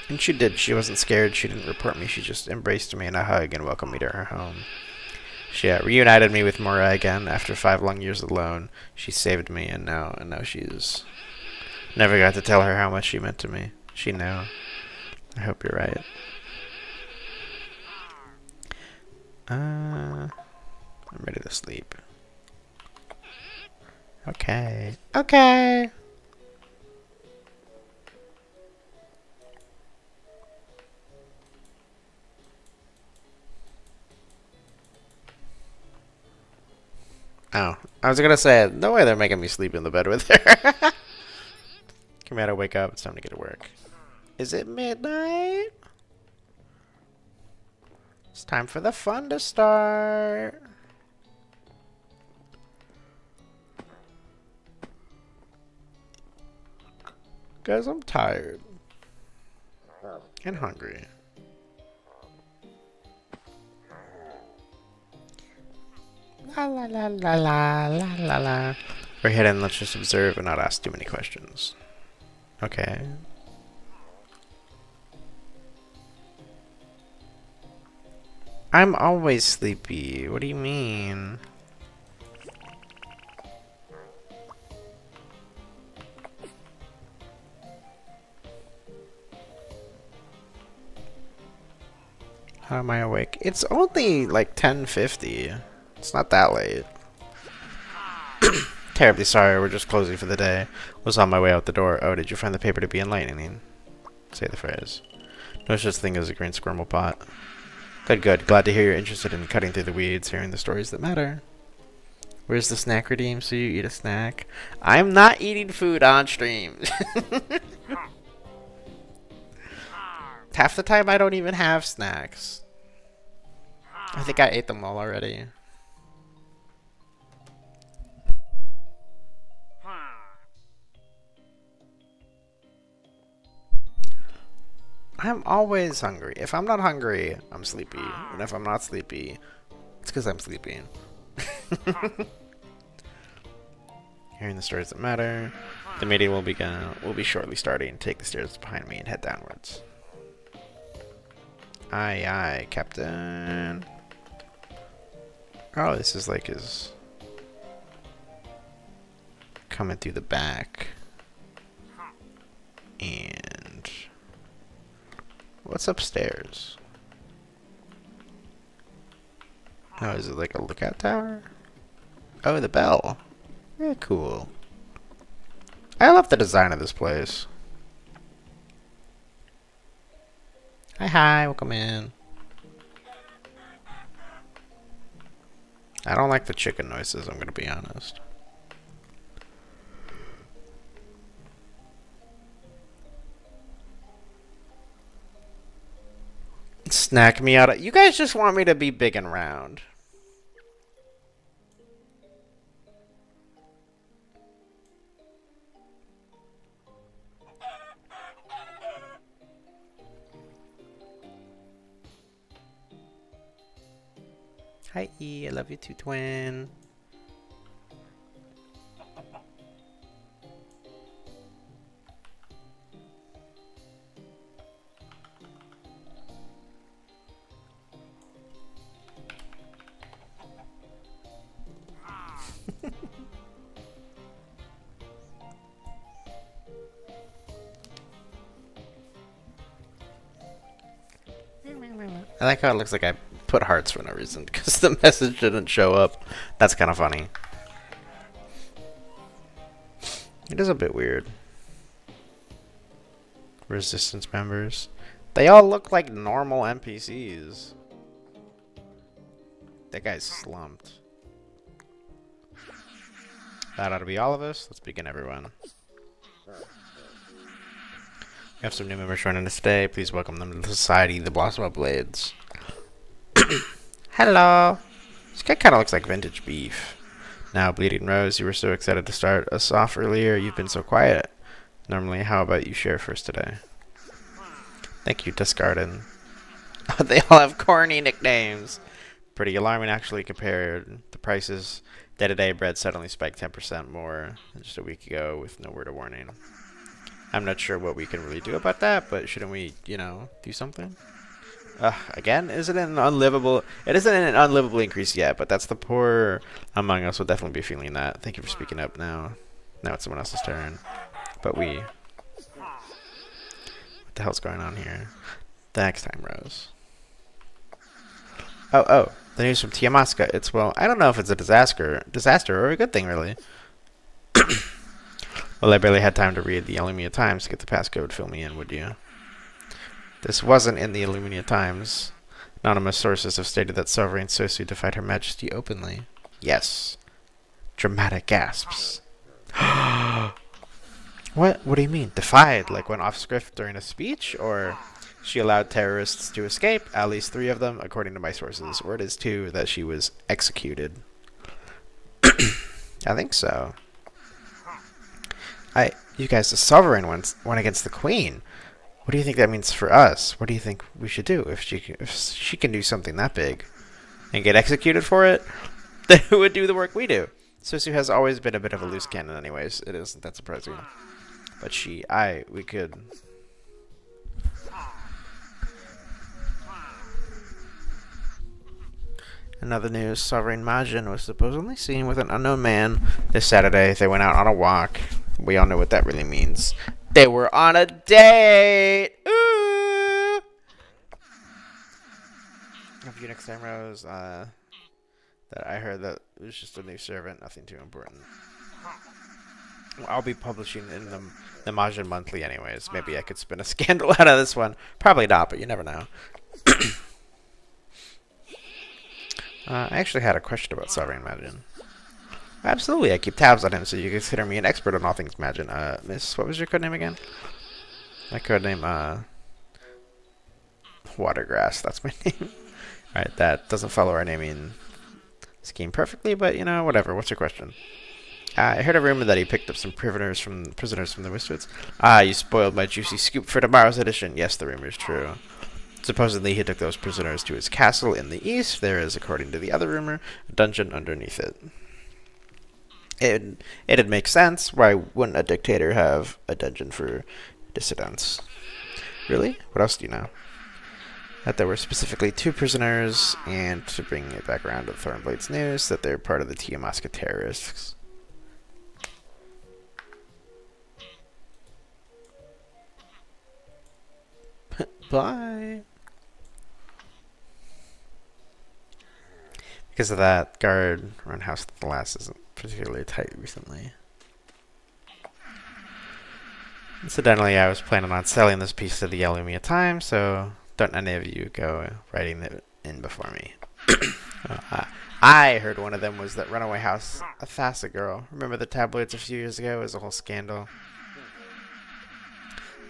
And she did. She wasn't scared. She didn't report me. She just embraced me in a hug and welcomed me to her home. She reunited me with Mora again after 5 long years alone. She saved me, and now she's... Never got to tell her how much she meant to me. She knew. I hope you're right. I'm ready to sleep. Okay. Okay. Oh, I was gonna say, no way they're making me sleep in the bed with her. Come out, wake up. It's time to get to work. Is it midnight? It's time for the fun to start. Guys, I'm tired. And hungry. La la la la la la la la. We're hidden, let's just observe and not ask too many questions. Okay. I'm always sleepy. What do you mean? How am I awake? It's only like 10:50. It's not that late. Terribly sorry, we're just closing for the day. Was on my way out the door. Oh, did you find the paper to be enlightening? Say the phrase. No such thing as a green squirmel pot. Good, good. Glad to hear you're interested in cutting through the weeds, hearing the stories that matter. Where's the snack redeem so you eat a snack? I'm not eating food on stream. Half the time I don't even have snacks. I think I ate them all already. I'm always hungry. If I'm not hungry, I'm sleepy. And if I'm not sleepy, it's because I'm sleepy. Hearing the stories that matter. The meeting will be shortly starting. Take the stairs behind me and head downwards. Aye, aye, Captain. Oh, this is like his... coming through the back. And... what's upstairs? Oh, is it like a lookout tower? Oh, the bell. Yeah, cool. I love the design of this place. Hi, welcome in. I don't like the chicken noises, I'm gonna be honest. Snack me out of— you guys just want me to be big and round. Hi E, I love you too, twin. I like how it looks like I put hearts for no reason because the message didn't show up. That's kind of funny. It is a bit weird. Resistance members. They all look like normal NPCs. That guy's slumped. That ought to be all of us. Let's begin, everyone. We have some new members joining us today. Please welcome them to the Society, the Blossom of Blades. Hello. This guy kind of looks like vintage beef. Now, Bleeding Rose, you were so excited to start us off earlier. You've been so quiet. Normally, how about you share first today? Thank you, Discardin. They all have corny nicknames. Pretty alarming, actually, compared. The prices. Day-to-day bread suddenly spiked 10% more than just a week ago with no word of warning. I'm not sure what we can really do about that, but shouldn't we, you know, do something? Again, isn't it an unlivable? It isn't an unlivable increase yet, but that's the poor among us will definitely be feeling that. Thank you for speaking up now. Now it's someone else's turn. But we. What the hell's going on here? The next time, Rose. Oh, the news from Tiamaska. It's, well, I don't know if it's a disaster or a good thing, really. Well, I barely had time to read the Illumina Times to get the passcode. Fill me in, would you? This wasn't in the Illumina Times. Anonymous sources have stated that Sovereign Sosu defied Her Majesty openly. Yes. Dramatic gasps. What? What do you mean? Defied? Like went off script during a speech? Or she allowed terrorists to escape? At least 3 of them, according to my sources. Word is 2 that she was executed. I think so. You guys, the Sovereign went against the Queen. What do you think that means for us? What do you think we should do if she can do something that big and get executed for it? Then who would do the work we do? Susu has always been a bit of a loose cannon anyways. It isn't that surprising. But we could... Another news, Sovereign Majin was supposedly seen with an unknown man this Saturday. They went out on a walk. We all know what that really means. They were on a date! Ooh! A few next time, Rose, that I heard that it was just a new servant, nothing too important. I'll be publishing in the Majin Monthly anyways. Maybe I could spin a scandal out of this one. Probably not, but you never know. I actually had a question about Sovereign Majin. Absolutely, I keep tabs on him, so you consider me an expert on all things Majin. Miss, what was your codename again? My codename, Watergrass, that's my name. Alright, that doesn't follow our naming scheme perfectly, but, you know, whatever. What's your question? I heard a rumor that he picked up some prisoners from the Wistwoods. You spoiled my juicy scoop for tomorrow's edition. Yes, the rumor is true. Supposedly, he took those prisoners to his castle in the east. There is, according to the other rumor, a dungeon underneath it. It'd make sense. Why wouldn't a dictator have a dungeon for dissidents? Really? What else do you know? That there were specifically 2 prisoners, and to bring it back around to Thornblade's news, that they're part of the Tiamaska terrorists. Bye. Because of that, guard around House of the Last isn't particularly tight recently. Incidentally, I was planning on selling this piece to the Yellowmere Times, so don't any of you go writing it in before me. I heard one of them was that runaway house, a Thassa girl. Remember the tabloids a few years ago? It was a whole scandal.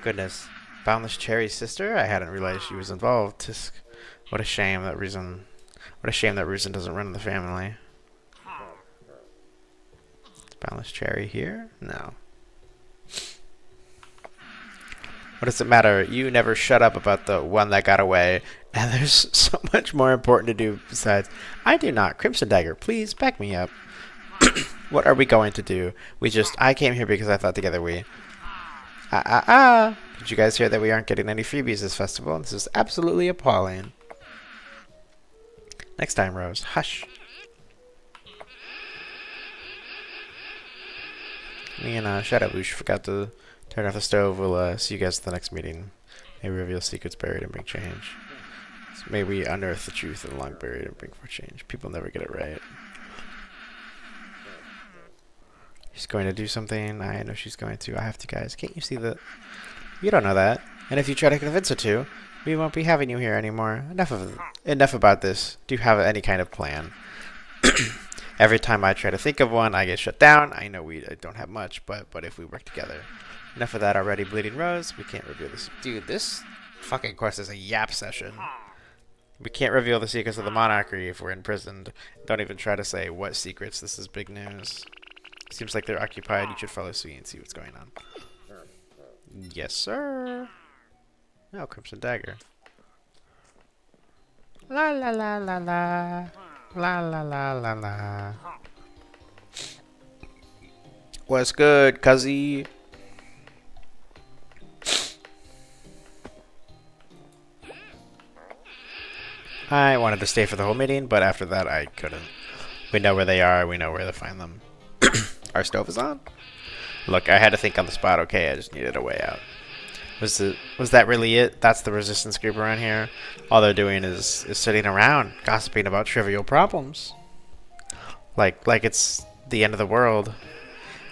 Goodness. Boundless Cherry's sister? I hadn't realized she was involved. Tisk. What a shame that reason. What a shame that reason doesn't run in the family. Is Boundless Cherry here? No. What does it matter? You never shut up about the one that got away. And there's so much more important to do besides. I do not. Crimson Dagger, please back me up. What are we going to do? I came here because I thought together we. Did you guys hear that we aren't getting any freebies this festival? This is absolutely appalling. Next time, Rose. Hush. Me and Shadow Boosh forgot to turn off the stove. We'll see you guys at the next meeting. May we reveal secrets buried and bring change. So may we unearth the truth and long buried and bring forth change. People never get it right. She's going to do something. I know she's going to. I have to, guys. Can't you see that? You don't know that. And if you try to convince her to, we won't be having you here anymore. Enough about this. Do you have any kind of plan? Every time I try to think of one, I get shut down. I know I don't have much, but if we work together. Enough of that already, Bleeding Rose. We can't reveal this. Dude, this fucking quest is a yap session. We can't reveal the secrets of the monarchy if we're imprisoned. Don't even try to say what secrets. This is big news. Seems like they're occupied. You should follow suit and see what's going on. Yes, sir. Oh, Crimson Dagger. La la la la la. La la la la la. What's good, cuzzy? I wanted to stay for the whole meeting, but after that I couldn't. We know where they are. We know where to find them. Our stove is on? Look, I had to think on the spot. Okay, I just needed a way out. Was that really it? That's the resistance group around here? All they're doing is sitting around, gossiping about trivial problems. Like it's the end of the world.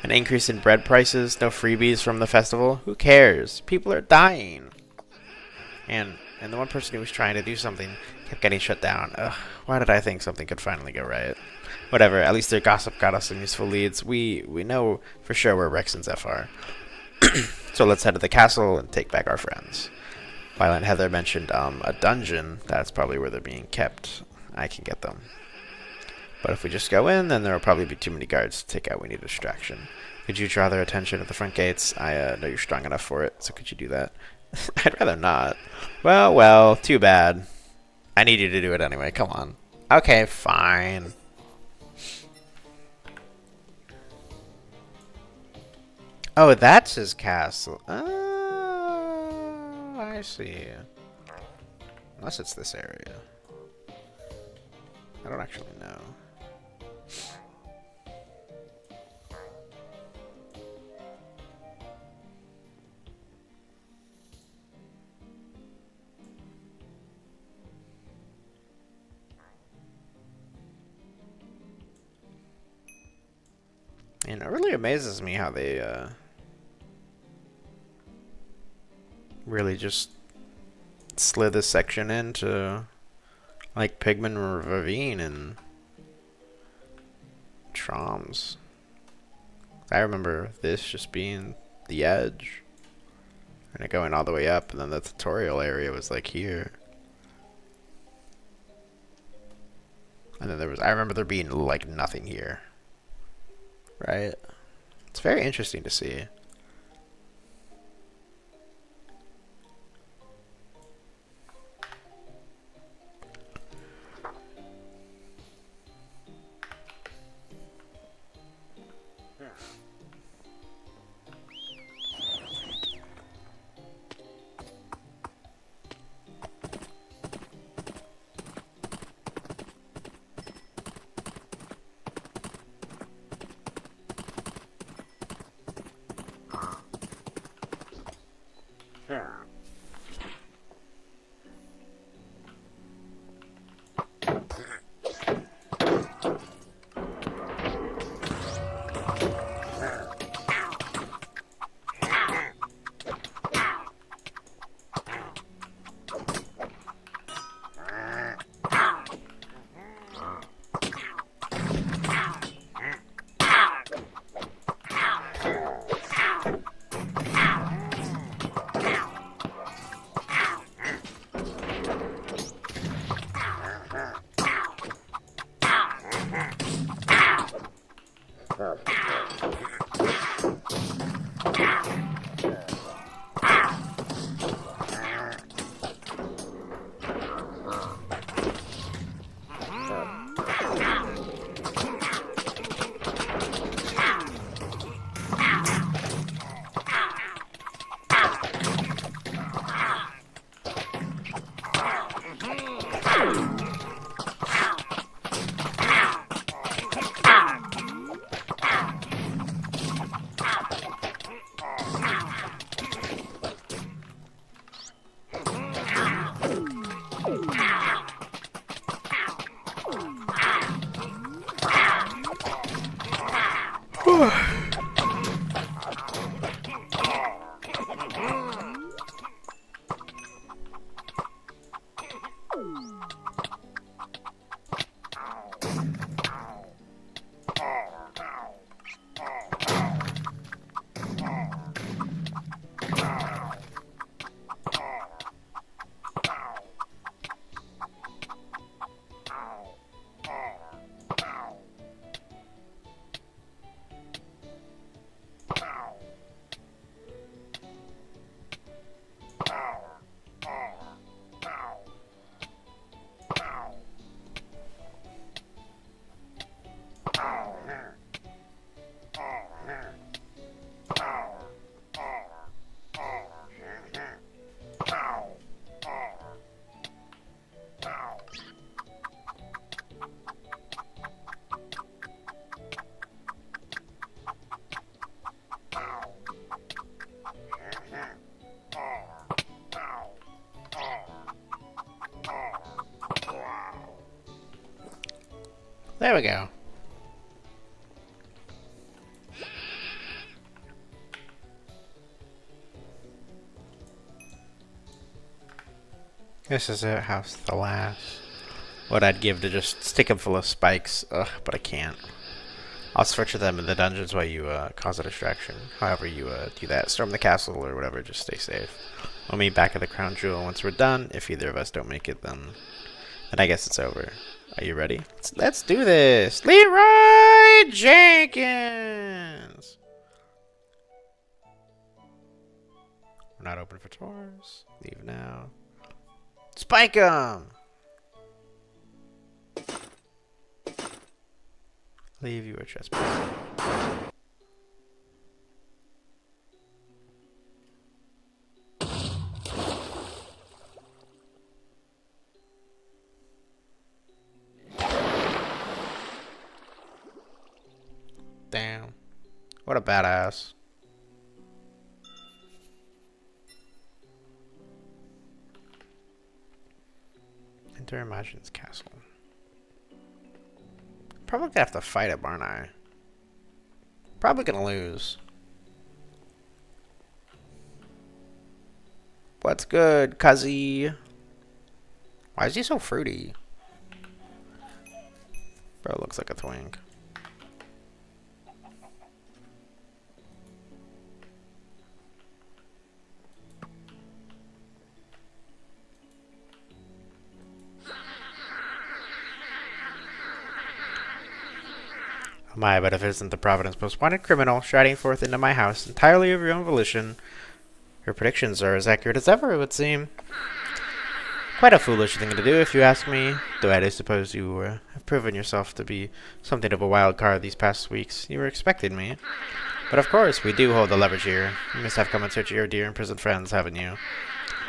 An increase in bread prices, no freebies from the festival. Who cares? People are dying. And the one person who was trying to do something kept getting shut down. Ugh, why did I think something could finally go right? Whatever, at least their gossip got us some useful leads. We know for sure where Rex and Zeph are. So let's head to the castle and take back our friends. Violet Heather mentioned a dungeon. That's probably where they're being kept. I can get them. But if we just go in, then there will probably be too many guards to take out. We need a distraction. Could you draw their attention at the front gates? I know you're strong enough for it, so could you do that? I'd rather not. Well, too bad. I need you to do it anyway. Come on. Okay, fine. Oh, that's his castle. Oh, I see. Unless it's this area. I don't actually know. And it really amazes me how they really just slid this section into like Pigman Ravine and Troms. I remember this just being the edge and it going all the way up, and then the tutorial area was like here. And then I remember there being like nothing here. Right? It's very interesting to see. we go. This is a house the last. What I'd give to just stick him full of spikes. Ugh, but I can't. I'll switch to them in the dungeons while you cause a distraction. However you do that. Storm the castle or whatever, just stay safe. We'll meet back at the crown jewel once we're done. If either of us don't make it, then I guess it's over. Are you ready? Let's do this! Leroy Jenkins! We're not open for tours. Leave now. Spike 'em! Leave you a chest piece. Damn. What a badass. Enter Imagine's castle. Probably gonna have to fight it, aren't I? Probably gonna lose. What's good, cuzzy? Why is he so fruity? Bro looks like a twink. My, but if it isn't the Providence most wanted criminal striding forth into my house entirely of your own volition, her predictions are as accurate as ever, it would seem. Quite a foolish thing to do, if you ask me, though I do suppose you have proven yourself to be something of a wild card these past weeks. You were expecting me. But of course, we do hold the leverage here. You must have come in search of your dear imprisoned friends, haven't you?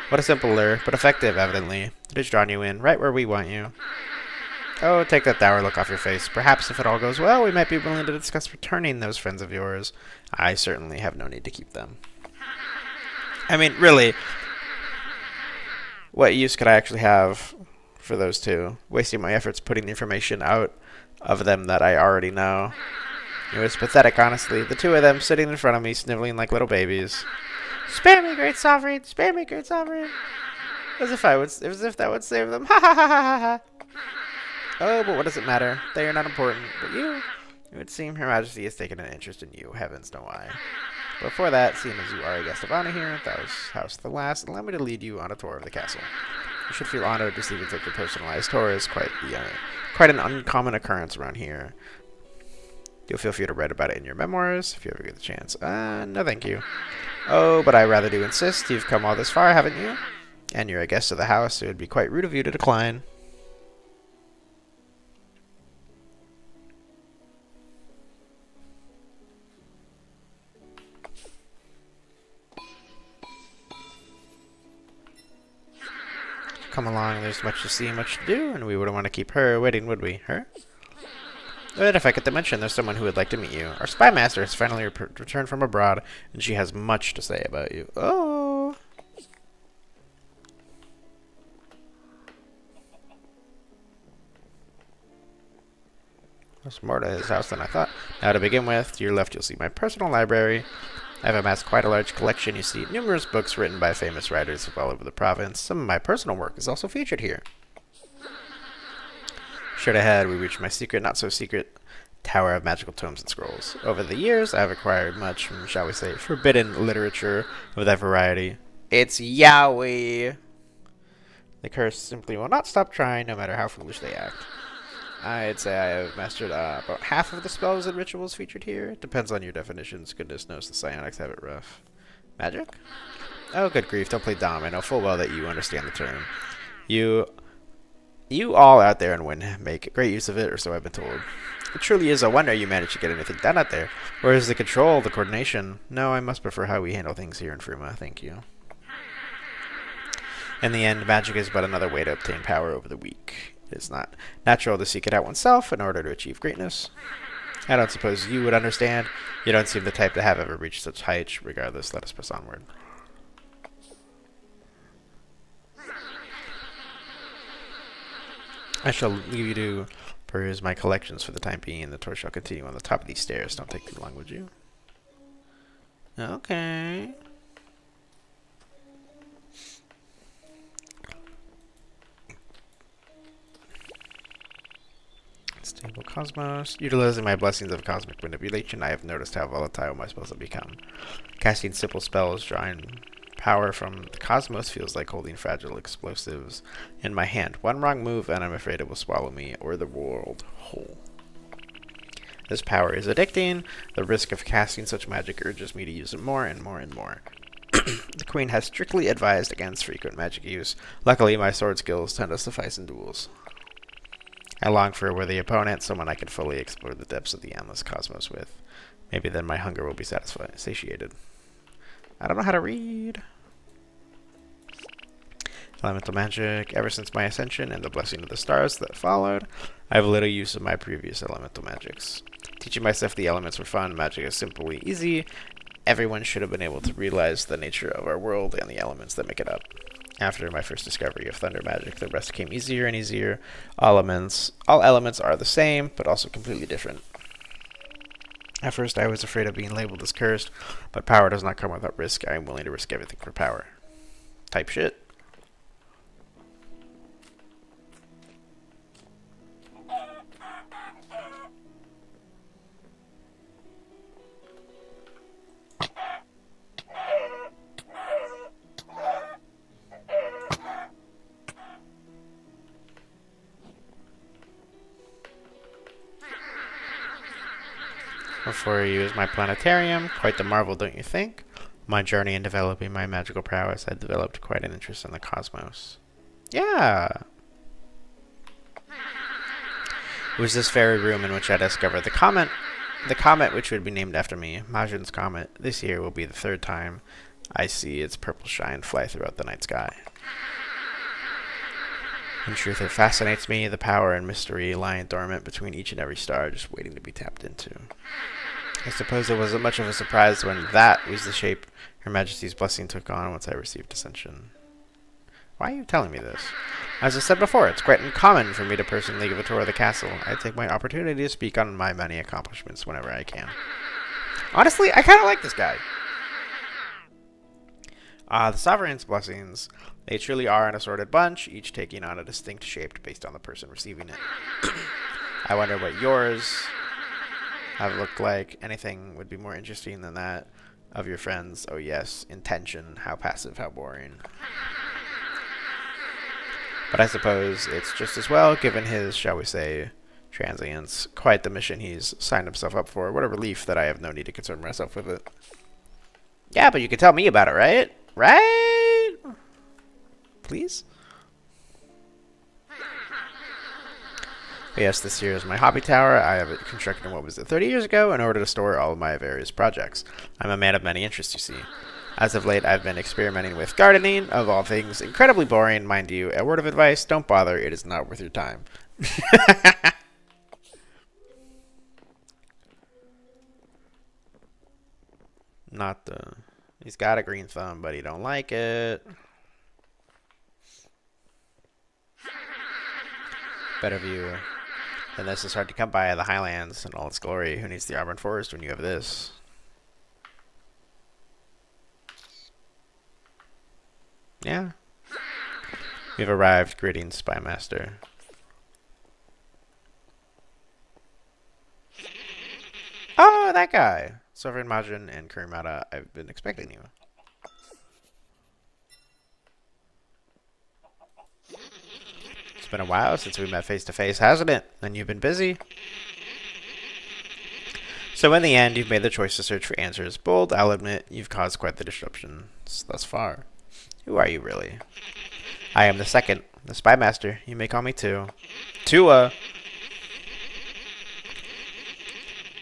What a simple lure, but effective, evidently. It has drawn you in, right where we want you. Oh, take that dour look off your face. Perhaps if it all goes well, we might be willing to discuss returning those friends of yours. I certainly have no need to keep them. I mean, really, what use could I actually have for those two? Wasting my efforts putting the information out of them that I already know. It was pathetic, honestly. The two of them sitting in front of me, sniveling like little babies. Spare me, great sovereign! Spare me, great sovereign! As if that would save them. Ha ha ha ha ha ha! Oh, but what does it matter? They are not important. But you? It would seem Her Majesty has taken an interest in you. Heavens know why. Before that, seeing as you are a guest of honor here, that was house the last, allow me to lead you on a tour of the castle. You should feel honored receiving such a personalized tour. Is quite an uncommon occurrence around here. You'll feel free to write about it in your memoirs, if you ever get the chance. No thank you. Oh, but I rather do insist. You've come all this far, haven't you? And you're a guest of the house, so it would be quite rude of you to decline. Come along, there's much to see, much to do, and we wouldn't want to keep her waiting, would we? Her? But if I get to mention, there's someone who would like to meet you. Our spy master has finally returned from abroad, and she has much to say about you. Oh! There's more to his house than I thought. Now to begin with, to your left you'll see my personal library. I've amassed quite a large collection. You see numerous books written by famous writers all over the province. Some of my personal work is also featured here. Straight ahead, we reach my secret, not so secret, tower of magical tomes and scrolls. Over the years, I've acquired much, shall we say, forbidden literature of that variety. It's yaoi! The curse simply will not stop trying, no matter how foolish they act. I'd say I have mastered about half of the spells and rituals featured here. Depends on your definitions. Goodness knows the psionics have it rough. Magic? Oh, good grief, don't play dumb. I know full well that you understand the term. You all out there in Wynn make great use of it, or so I've been told. It truly is a wonder you manage to get anything done out there. Whereas the control, the coordination... No, I must prefer how we handle things here in Fruma. Thank you. In the end, magic is but another way to obtain power over the weak. It is not natural to seek it out oneself in order to achieve greatness. I don't suppose you would understand. You don't seem the type to have ever reached such heights. Regardless, let us press onward. I shall leave you to Peruse my collections for the time being. The tour shall continue on the top of these stairs. Don't take too long, would you? Okay. Stable cosmos. Utilizing my blessings of cosmic manipulation, I have noticed how volatile my spells have become. Casting simple spells, drawing power from the cosmos feels like holding fragile explosives in my hand. One wrong move and I'm afraid it will swallow me or the world whole. This power is addicting. The risk of casting such magic urges me to use it more and more and more. The queen has strictly advised against frequent magic use. Luckily, my sword skills tend to suffice in duels. I long for a worthy opponent, someone I can fully explore the depths of the endless cosmos with. Maybe then my hunger will be satiated. I don't know how to read. Elemental magic. Ever since my ascension and the blessing of the stars that followed, I have little use of my previous elemental magics. Teaching myself the elements for fun, magic is simply easy. Everyone should have been able to realize the nature of our world and the elements that make it up. After my first discovery of thunder magic, the rest came easier and easier. All elements are the same, but also completely different. At first, I was afraid of being labeled as cursed, but power does not come without risk. I am willing to risk everything for power. Type shit. Before I use my planetarium, quite the marvel, don't you think? My journey in developing my magical prowess had developed quite an interest in the cosmos. Yeah! It was this very room in which I discovered the comet which would be named after me, Majin's Comet. This year will be the third time I see its purple shine fly throughout the night sky. In truth, it fascinates me, the power and mystery lying dormant between each and every star, just waiting to be tapped into. I suppose it wasn't much of a surprise when that was the shape Her Majesty's blessing took on once I received ascension. Why are you telling me this? As I said before, it's quite uncommon for me to personally give a tour of the castle. I take my opportunity to speak on my many accomplishments whenever I can. Honestly, I kind of like this guy. The Sovereign's blessings. They truly are an assorted bunch, each taking on a distinct shape based on the person receiving it. I wonder what yours have looked like. Anything would be more interesting than that of your friends. Oh yes, intention. How passive, how boring. But I suppose it's just as well, given his, shall we say, transience. Quite the mission he's signed himself up for. What a relief that I have no need to concern myself with it. Yeah, but you can tell me about it, right? Right? Please? Yes, this here is my hobby tower. I have it constructed, what was it, 30 years ago, in order to store all of my various projects. I'm a man of many interests, you see. As of late, I've been experimenting with gardening, of all things. Incredibly boring, mind you. A word of advice, don't bother. It is not worth your time. Not the... He's got a green thumb, but he don't like it. Better view than this is hard to come by. The Highlands in all its glory. Who needs the Auburn Forest when you have this? Yeah. We've arrived. Greetings, Spy Master. Oh, that guy. Sovereign Majin and Kurimata, I've been expecting you. It's been a while since we met face to face, hasn't it? And you've been busy. So in the end, you've made the choice to search for answers. Bold, I'll admit, you've caused quite the disruption thus far. Who are you, really? I am the second, the Spy Master. You may call me Tua.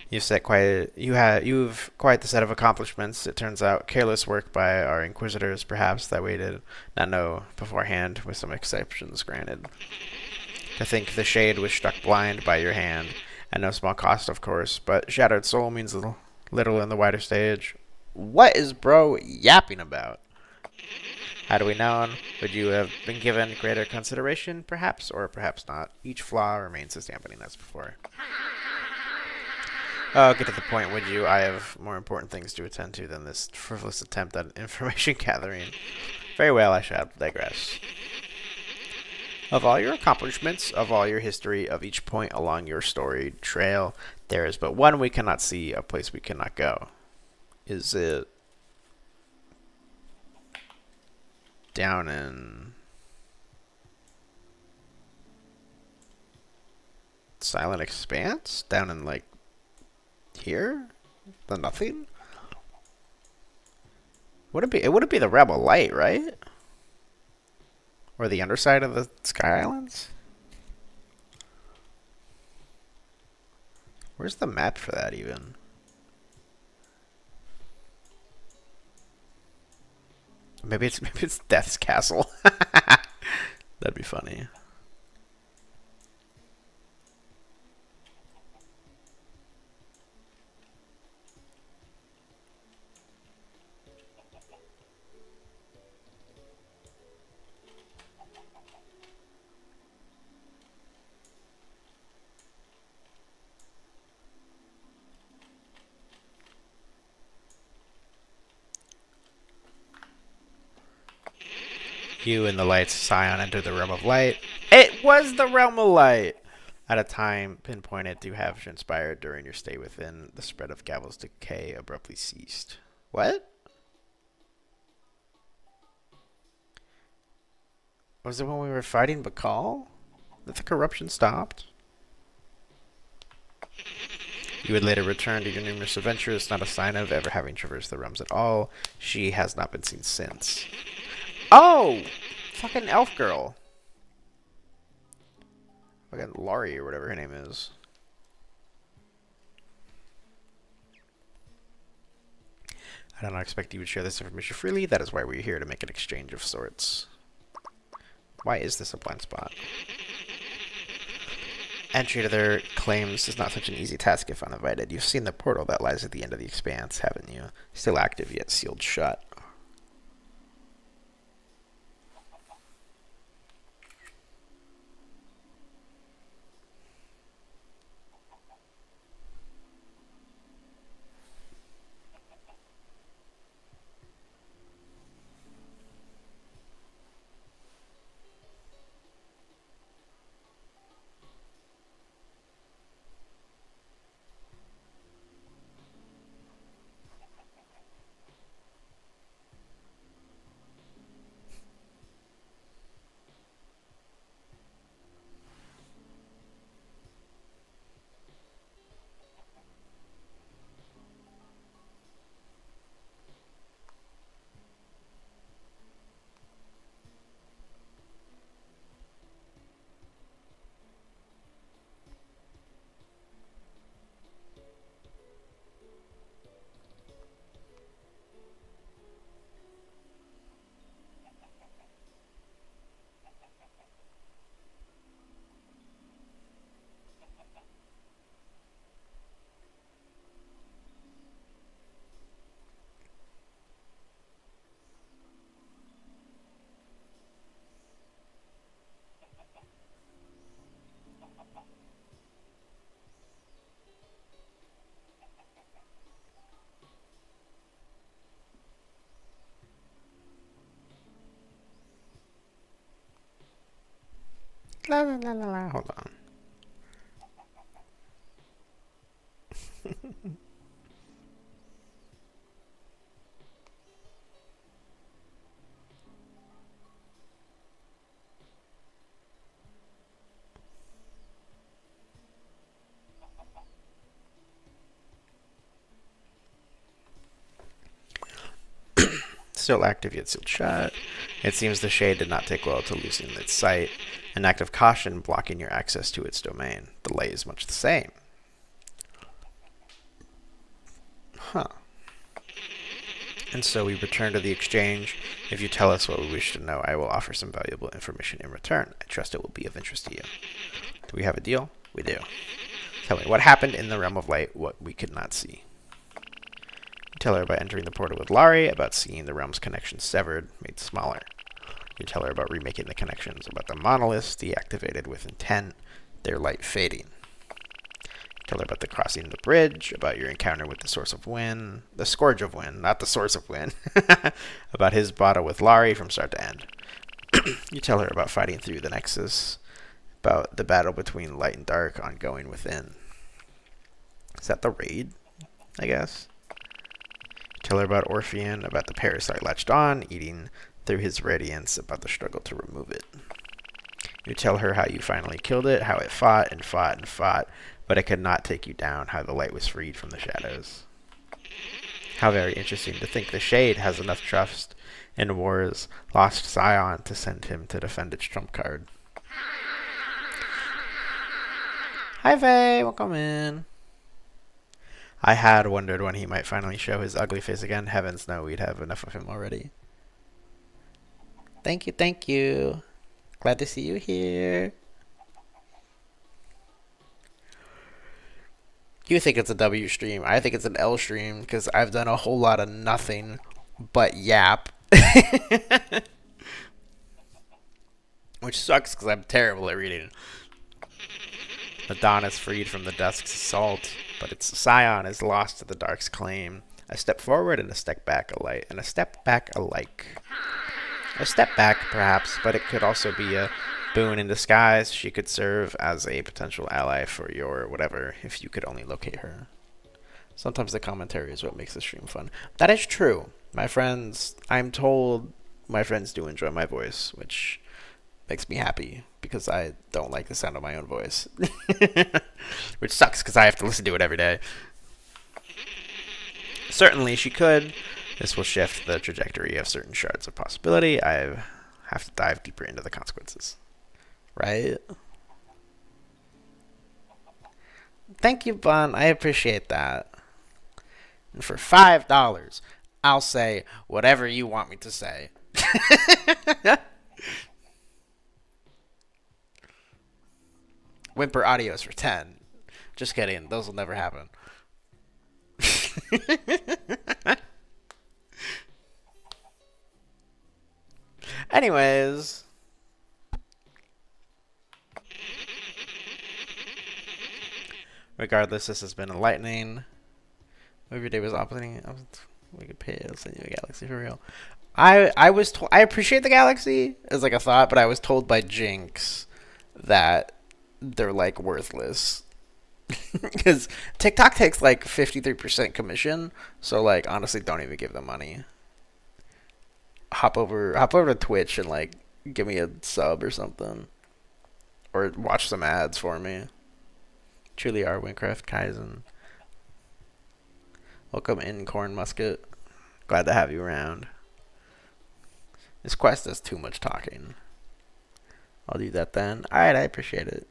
You've quite the set of accomplishments. It turns out careless work by our inquisitors, perhaps, that we did not know beforehand, with some exceptions granted. To think the shade was struck blind by your hand, at no small cost, of course, but shattered soul means little in the wider stage. What is bro yapping about? Had we known, would you have been given greater consideration, perhaps, or perhaps not? Each flaw remains as dampening as before. Oh, get to the point, would you? I have more important things to attend to than this frivolous attempt at information gathering. Very well, I shall digress. Of all your accomplishments, of all your history, of each point along your storied trail, there is but one we cannot see, a place we cannot go. Is it down in Silent Expanse? Down in, like, here? The nothing? Would it be? It wouldn't be the Rebel Light, right? Or the underside of the Sky Islands? Where's the map for that even? Maybe it's Death's Castle. That'd be funny. You and the lights, Scion, enter the realm of light. It was the realm of light! At a time pinpointed to have transpired during your stay within, the spread of Gavel's decay abruptly ceased. What? Was it when we were fighting Bakal that the corruption stopped? You would later return to your numerous adventures, not a sign of ever having traversed the realms at all. She has not been seen since. Oh! Fucking elf girl. Fucking Laurie or whatever her name is. I don't expect you would share this information freely. That is why we're here, to make an exchange of sorts. Why is this a blind spot? Entry to their claims is not such an easy task if uninvited. You've seen the portal that lies at the end of the expanse, haven't you? Still active, yet sealed shut. La la la la la. Hold on. Still active yet sealed shut. It seems the shade did not take well to loosen its sight. An act of caution blocking your access to its domain. The lay is much the same. Huh. And so we return to the exchange. If you tell us what we wish to know, I will offer some valuable information in return. I trust it will be of interest to you. Do we have a deal? We do. Tell me, what happened in the realm of light, what we could not see? Tell her by entering the portal with Laurie, about seeing the realm's connection severed, made smaller. You tell her about remaking the connections, about the monoliths deactivated with intent, their light fading. Tell her about the crossing of the bridge, about your encounter with the source of Wynn, the Scourge of Wynn, not the source of Wynn, about his battle with Laurie from start to end. You tell her about fighting through the Nexus, about the battle between light and dark ongoing within. Is that the raid, I guess? You tell her about Orpheon, about the parasite latched on, eating through his radiance, about the struggle to remove it. You tell her how you finally killed it, how it fought and fought and fought, but it could not take you down, how the light was freed from the shadows. How very interesting to think the Shade has enough trust in War's lost scion to send him to defend its trump card. Hi Faye, welcome in. I had wondered when he might finally show his ugly face again. Heavens no, we'd have enough of him already. Thank you, thank you. Glad to see you here. You think it's a W stream. I think it's an L stream because I've done a whole lot of nothing but yap. Which sucks because I'm terrible at reading. The dawn is freed from the dusk's assault, but its scion is lost to the dark's claim. A step forward and a step back alike, and a step back alike. A step back, perhaps, but it could also be a boon in disguise. She could serve as a potential ally for your whatever, if you could only locate her. Sometimes the commentary is what makes the stream fun. That is true. My friends, I'm told my friends do enjoy my voice, which makes me happy because I don't like the sound of my own voice. Which sucks because I have to listen to it every day. Certainly she could. This will shift the trajectory of certain shards of possibility. I have to dive deeper into the consequences. Right? Thank you, Bun. I appreciate that. And for $5, I'll say whatever you want me to say. Whimper audios for 10. Just kidding. Those will never happen. Anyways. Regardless, this has been enlightening. Every day was opening. We could pay. I'll send you a galaxy for real. I was told. I appreciate the galaxy as like a thought, but I was told by Jinx that they're like worthless because TikTok takes like 53% commission. So like honestly, don't even give them money. Hop over to Twitch and like give me a sub or something, or watch some ads for me. Truly are Wynncraft Kaizen. Welcome in, Corn Musket. Glad to have you around. This quest does too much talking. I'll do that then. Alright, I appreciate it.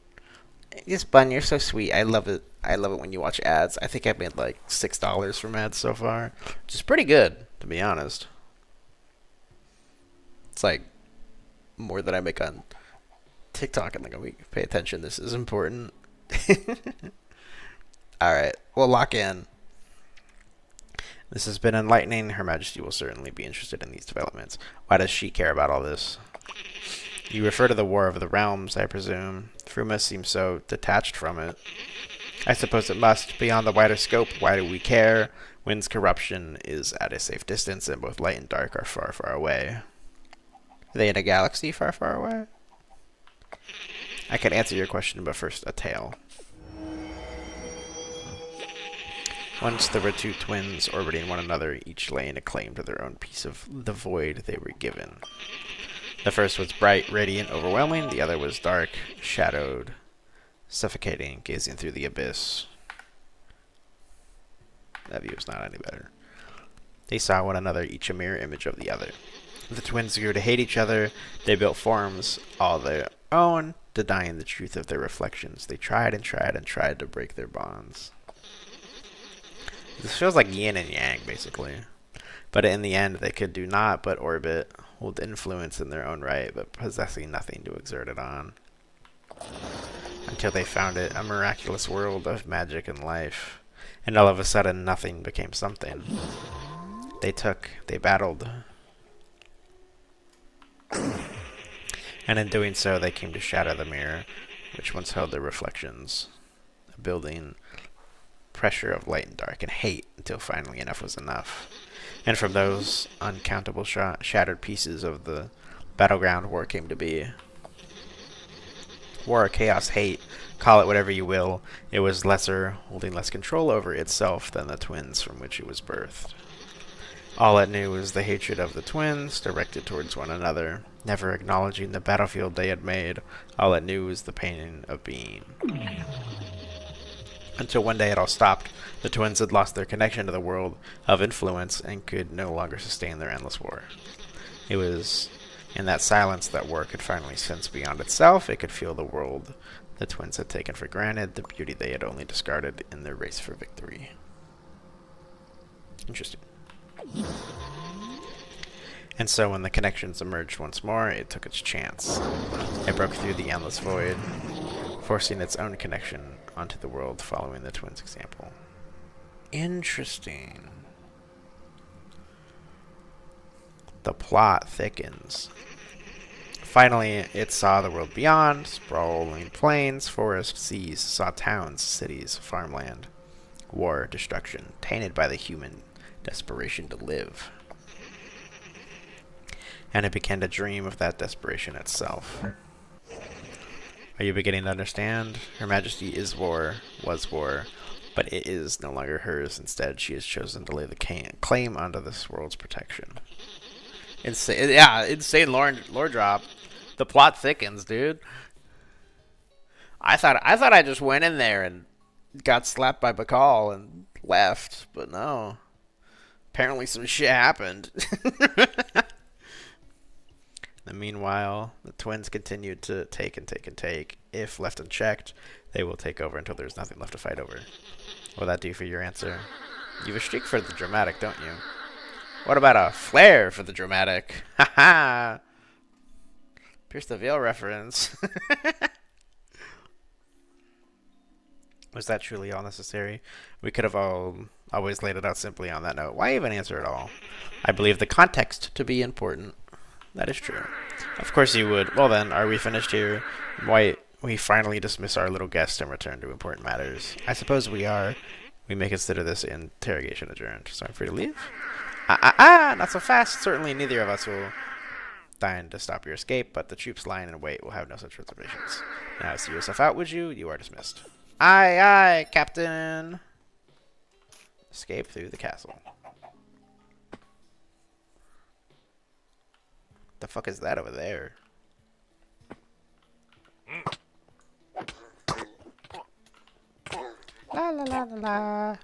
Yes, Bun, you're so sweet. I love it. I love it when you watch ads. I think I've made like $6 from ads so far, which is pretty good, to be honest. It's like more than I make on TikTok. I'm like, oh, pay attention. This is important. Alright, we'll lock in. This has been enlightening. Her Majesty will certainly be interested in these developments. Why does she care about all this? You refer to the War of the Realms, I presume. Fruma seems so detached from it. I suppose it must. Beyond the wider scope, why do we care? Wynn's corruption is at a safe distance, and both light and dark are far, far away. Are they in a galaxy far, far away? I can answer your question, but first, a tale. Once there were two twins orbiting one another, each laying a claim to their own piece of the void they were given. The first was bright, radiant, overwhelming. The other was dark, shadowed, suffocating, gazing through the abyss. That view is not any better. They saw one another, each a mirror image of the other. The twins grew to hate each other. They built forms all their own, denying the truth of their reflections. They tried and tried and tried to break their bonds. This feels like yin and yang, basically. But in the end, they could do naught but orbit, hold influence in their own right, but possessing nothing to exert it on. Until they found it, a miraculous world of magic and life. And all of a sudden, nothing became something. They battled. and in doing so they came to shatter the mirror, which once held their reflections, building pressure of light and dark and hate until finally enough was enough. And from those uncountable shattered pieces of the battleground, war came to be. War, chaos, hate, call it whatever you will, it was lesser, holding less control over itself than the twins from which it was birthed. All it knew was the hatred of the twins, directed towards one another, never acknowledging the battlefield they had made. All it knew was the pain of being. Until one day it all stopped. The twins had lost their connection to the world of influence and could no longer sustain their endless war. It was in that silence that war could finally sense beyond itself. It could feel the world the twins had taken for granted, the beauty they had only discarded in their race for victory. Interesting. And so when the connections emerged once more, it took its chance. It broke through the endless void, forcing its own connection onto the world, following the twins' example. Interesting. The plot thickens. Finally, it saw the world beyond, sprawling plains, forests, seas, saw towns, cities, farmland, war, destruction, tainted by the human desperation to live. And it began to dream of that desperation itself. Are you beginning to understand? Her Majesty is war, was war, but it is no longer hers. Instead, she has chosen to lay the claim under this world's protection. Insane, yeah, insane lore drop. The plot thickens, dude. I thought I just went in there and got slapped by Bacall and left, but no. Apparently some shit happened. And meanwhile, the twins continued to take and take and take. If left unchecked, they will take over until there's nothing left to fight over. What will that do for your answer? You have a streak for the dramatic, don't you? What about a flair for the dramatic? Haha! Pierce the Veil reference. Was that truly all necessary? We could have always laid it out simply on that note. Why even answer at all? I believe the context to be important. That is true. Of course you would. Well then, are we finished here? Why we finally dismiss our little guest and return to important matters? I suppose we are. We may consider this interrogation adjourned. So I'm free to leave? Not so fast. Certainly neither of us will deign to stop your escape, but the troops lying in wait will have no such reservations. Now see yourself out, would you? You are dismissed. Aye, aye, Captain. Escape through the castle. The fuck is that over there? La la la la la.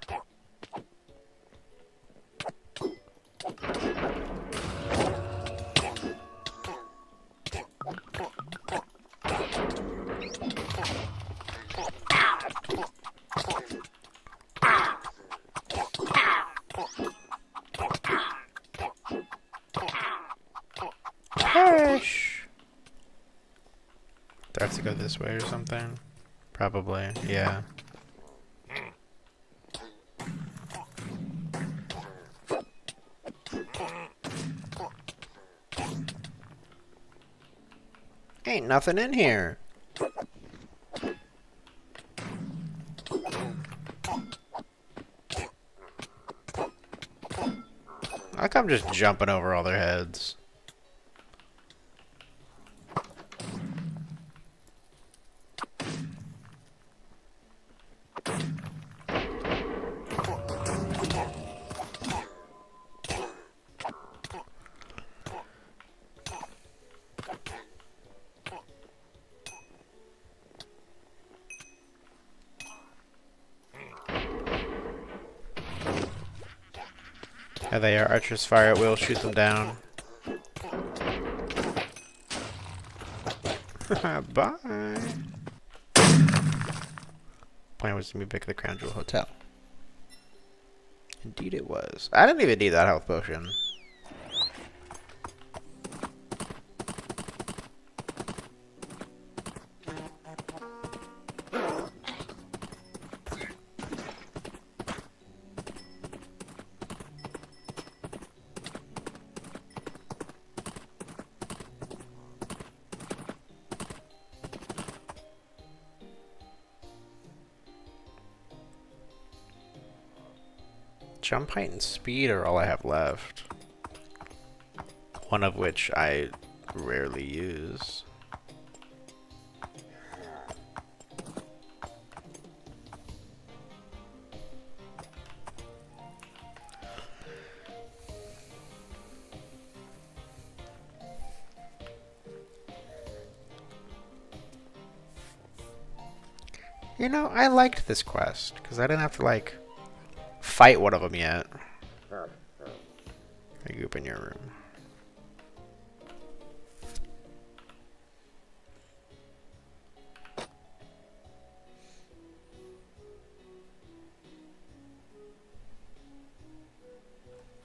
Perish. Do I have to go this way or something? Probably, yeah. Ain't nothing in here. Like I'm just jumping over all their heads. There they are. Archers fire at will. Shoot them down. Bye. Plan was to move back to the Crown Jewel Hotel. Indeed it was. I didn't even need that health potion. Jump height and speed are all I have left. One of which I rarely use. You know, I liked this quest, because I didn't have to, like, fight one of them yet. Regroup in your room.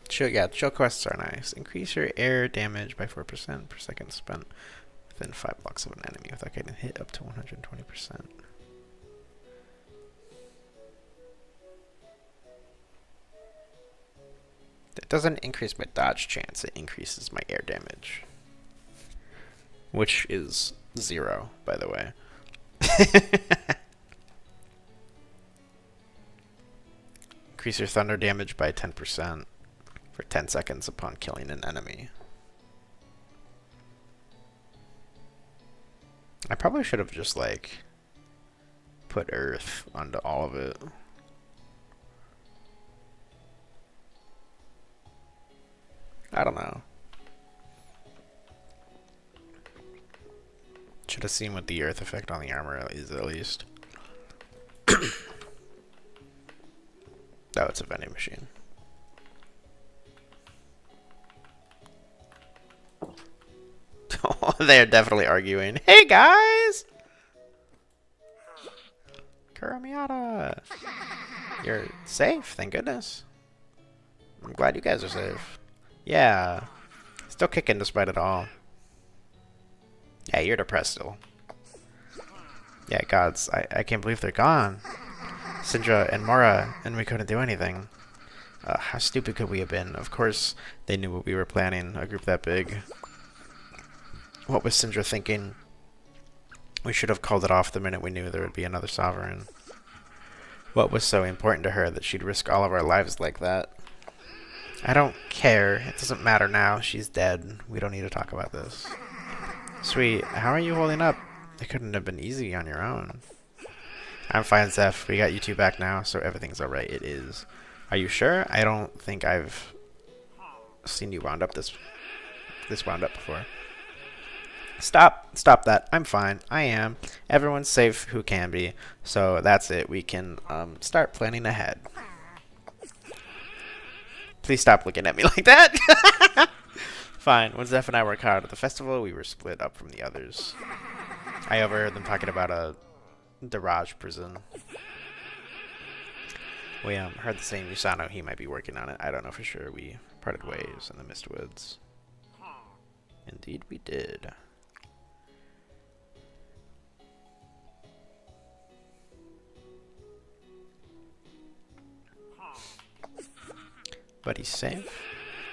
Chill quests are nice. Increase your air damage by 4% per second spent within 5 blocks of an enemy without getting hit up to 120%. It doesn't increase my dodge chance, it increases my air damage. Which is 0, by the way. Increase your thunder damage by 10% for 10 seconds upon killing an enemy. I probably should have just, like, put earth onto all of it. I don't know. Should have seen what the earth effect on the armor is at least. Oh, it's a vending machine. They're definitely arguing. Hey guys! Kuramiata! You're safe, thank goodness. I'm glad you guys are safe. Yeah. Still kicking despite it all. Yeah, you're depressed still. Yeah, gods, I can't believe they're gone. Syndra and Mora, and we couldn't do anything. How stupid could we have been? Of course, they knew what we were planning, a group that big. What was Syndra thinking? We should have called it off the minute we knew there would be another sovereign. What was so important to her that she'd risk all of our lives like that? I don't care. It doesn't matter now. She's dead. We don't need to talk about this. Sweet. How are you holding up? It couldn't have been easy on your own. I'm fine, Zeph. We got you two back now, so everything's alright. It is. Are you sure? I don't think I've seen you wound up this wound up before. Stop that. I'm fine. I am. Everyone's safe who can be. So that's it. We can start planning ahead. Please stop looking at me like that. Fine. When Zeph and I were caught out at the festival, we were split up from the others. I overheard them talking about a Daraj prison. We heard the same Usano. He might be working on it. I don't know for sure. We parted ways in the Mistwoods. Indeed we did. But he's safe.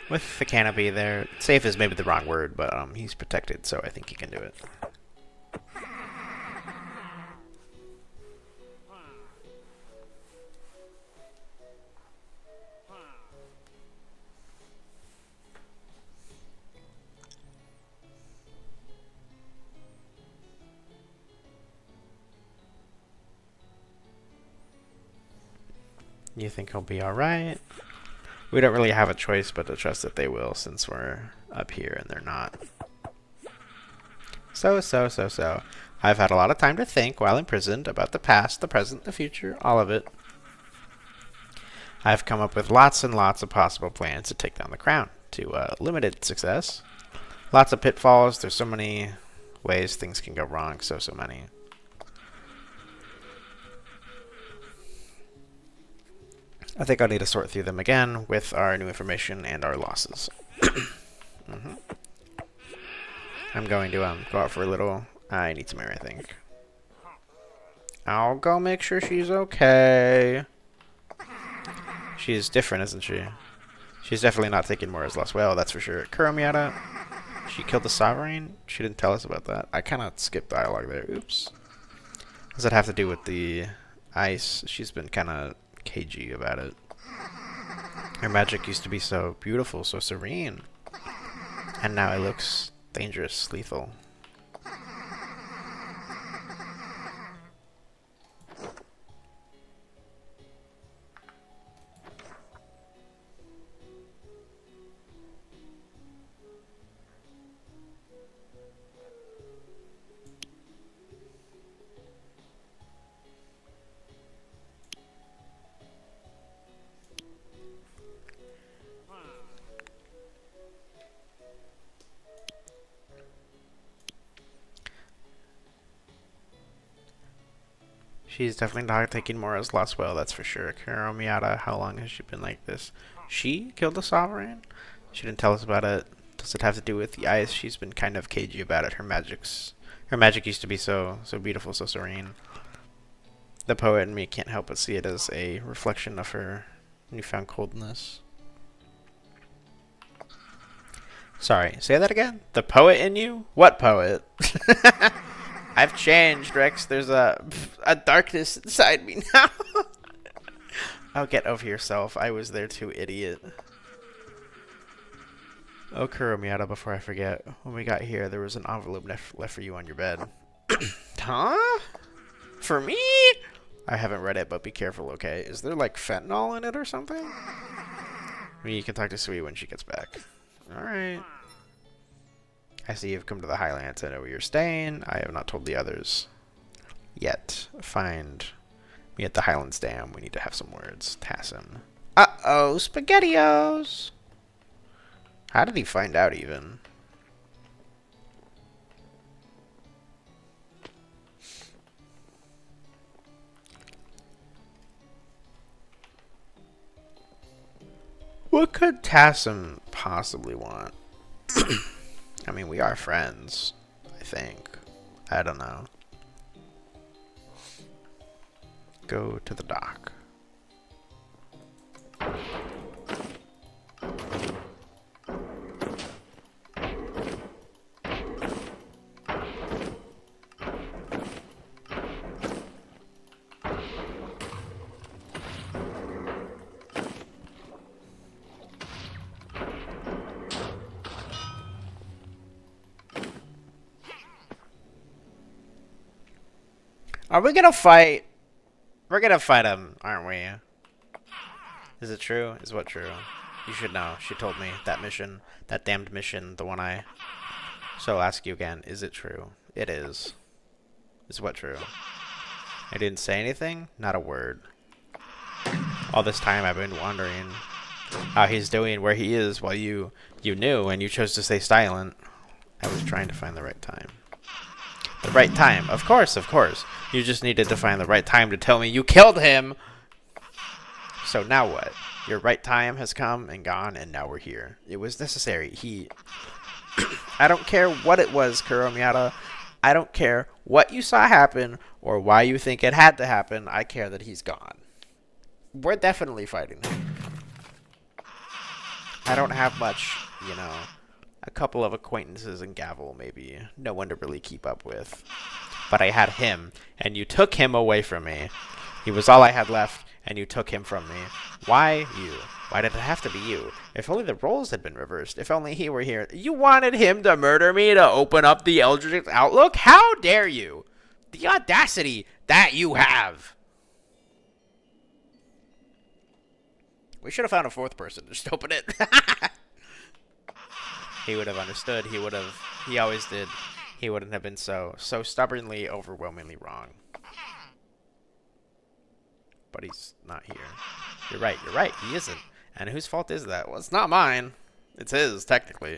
With the canopy there. Safe is maybe the wrong word, but he's protected, so I think he can do it. You think he'll be alright? We don't really have a choice but to trust that they will, since we're up here and they're not. So. I've had a lot of time to think while imprisoned about the past, the present, the future, all of it. I've come up with lots and lots of possible plans to take down the crown, to limited success. Lots of pitfalls. There's so many ways things can go wrong, so many. I think I'll need to sort through them again with our new information and our losses. I'm going to go out for a little. I need some air, I think. I'll go make sure she's okay. She's different, isn't she? She's definitely not taking Mora's loss well, that's for sure. Kuramiata, she killed the Sovereign? She didn't tell us about that. I kind of skipped dialogue there. Oops. Does that have to do with the ice? She's been kind of cagey about it. Her magic used to be so beautiful, so serene. And now it looks dangerous, lethal. She's definitely not taking Mora's lost will, that's for sure. Kuro Miata, how long has she been like this? She killed the Sovereign? She didn't tell us about it. Does it have to do with the ice? She's been kind of cagey about it. Her magic used to be so beautiful, so serene. The poet in me can't help but see it as a reflection of her newfound coldness. Sorry, say that again? The poet in you? What poet? I've changed, Rex. There's a darkness inside me now. Oh, get over yourself. I was there too, idiot. Oh, Kuro Miata, before I forget. When we got here, there was an envelope left for you on your bed. Huh? For me? I haven't read it, but be careful, okay? Is there, like, fentanyl in it or something? You can talk to Sui when she gets back. Alright. I see you've come to the Highlands. I know where you're staying. I have not told the others yet. Find me at the Highlands Dam. We need to have some words. Tassim. Uh-oh, SpaghettiOs! How did he find out, even? What could Tassim possibly want? I mean, we are friends, I think. I don't know. Go to the dock. Are we gonna fight? We're gonna fight him, aren't we? Is it true? Is what true? You should know. She told me that mission, that damned mission, the one So I'll ask you again. Is it true? It is. Is what true? I didn't say anything? Not a word. All this time I've been wondering how he's doing, where he is, while you knew and you chose to stay silent. I was trying to find the right time. The right time. Of course, of course. You just needed to find the right time to tell me you killed him. So now what? Your right time has come and gone, and now we're here. It was necessary. I don't care what it was, Kuro Miata. I don't care what you saw happen or why you think it had to happen. I care that he's gone. We're definitely fighting him. I don't have much, you know. A couple of acquaintances in Gavel, maybe. No one to really keep up with. But I had him, and you took him away from me. He was all I had left, and you took him from me. Why you? Why did it have to be you? If only the roles had been reversed. If only he were here. You wanted him to murder me to open up the Eldritch Outlook? How dare you? The audacity that you have. We should have found a fourth person to just open it. He would have understood. He always did. He wouldn't have been so stubbornly, overwhelmingly wrong. But he's not here. You're right, he isn't. And whose fault is that? Well, it's not mine. It's his, technically.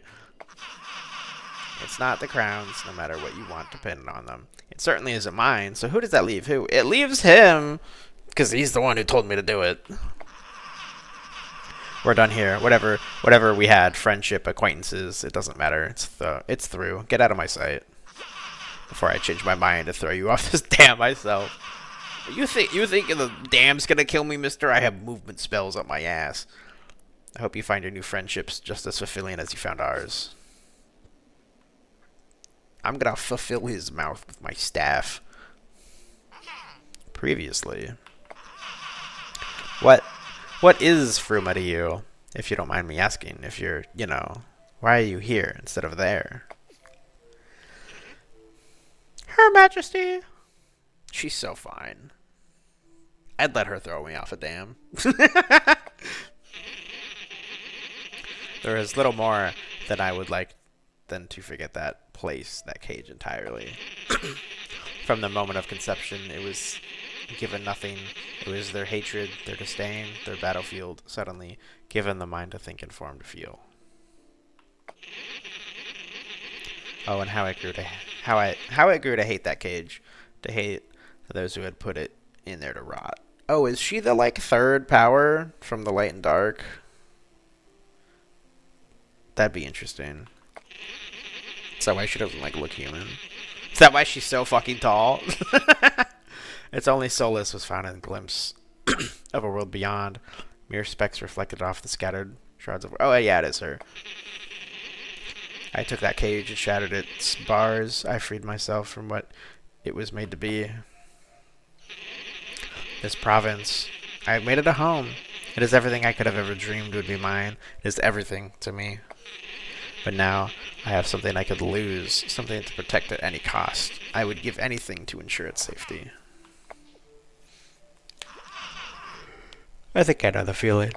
It's not the Crown's, no matter what you want to pin on them. It certainly isn't mine, so who does that leave? Who? It leaves him, because he's the one who told me to do it. We're done here. Whatever we had, friendship, acquaintances, it doesn't matter. It's through. Get out of my sight. Before I change my mind to throw you off this dam myself. You think the dam's gonna kill me, mister? I have movement spells up my ass. I hope you find your new friendships just as fulfilling as you found ours. I'm gonna fulfill his mouth with my staff. Previously. What is Fruma to you? If you don't mind me asking, if you're, you know, why are you here instead of there? Her Majesty! She's so fine. I'd let her throw me off a dam. There is little more that I would like than to forget that place, that cage entirely. From the moment of conception, it was given nothing. It was their hatred, their disdain, their battlefield, suddenly given the mind to think and form to feel. Oh, and how it grew to hate that cage, to hate those who had put it in there to rot. Oh, is she the like third power from the light and dark? That'd be interesting. Is that why she doesn't like look human? Is that why she's so fucking tall? It's only Solus was found in a glimpse of a world beyond. Mere specks reflected off the scattered shards of... Oh, yeah, it is her. I took that cage and shattered its bars. I freed myself from what it was made to be. This province, I have made it a home. It is everything I could have ever dreamed would be mine. It is everything to me. But now I have something I could lose, something to protect at any cost. I would give anything to ensure its safety. I think I know the feeling.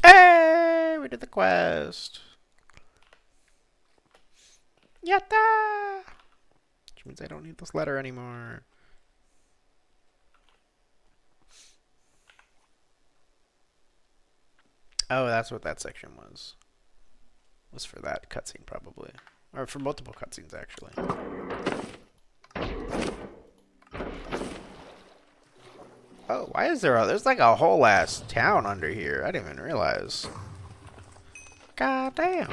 Hey, we did the quest. Yatta! Which means I don't need this letter anymore. Oh, that's what that section was. Was for that cutscene, probably. Or for multiple cutscenes, actually. Oh, why is there's like a whole ass town under here. I didn't even realize. God damn.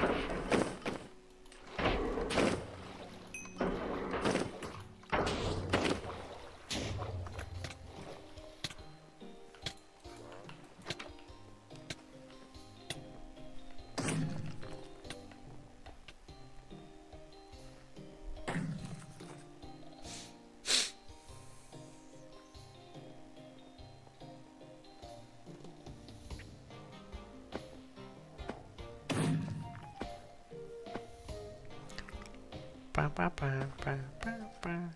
Ba, ba, ba, ba, ba, ba.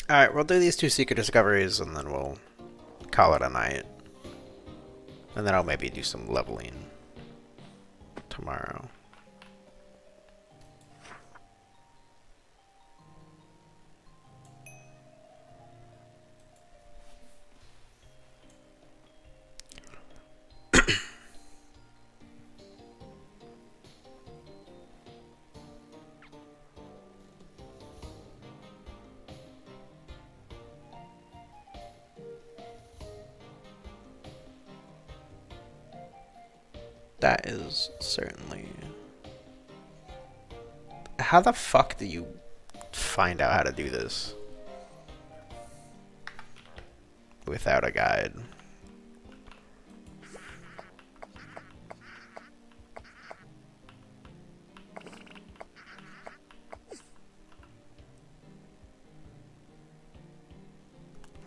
Alright, we'll do these 2 secret discoveries and then we'll call it a night. And then I'll maybe do some leveling tomorrow. That is certainly... How the fuck do you find out how to do this without a guide?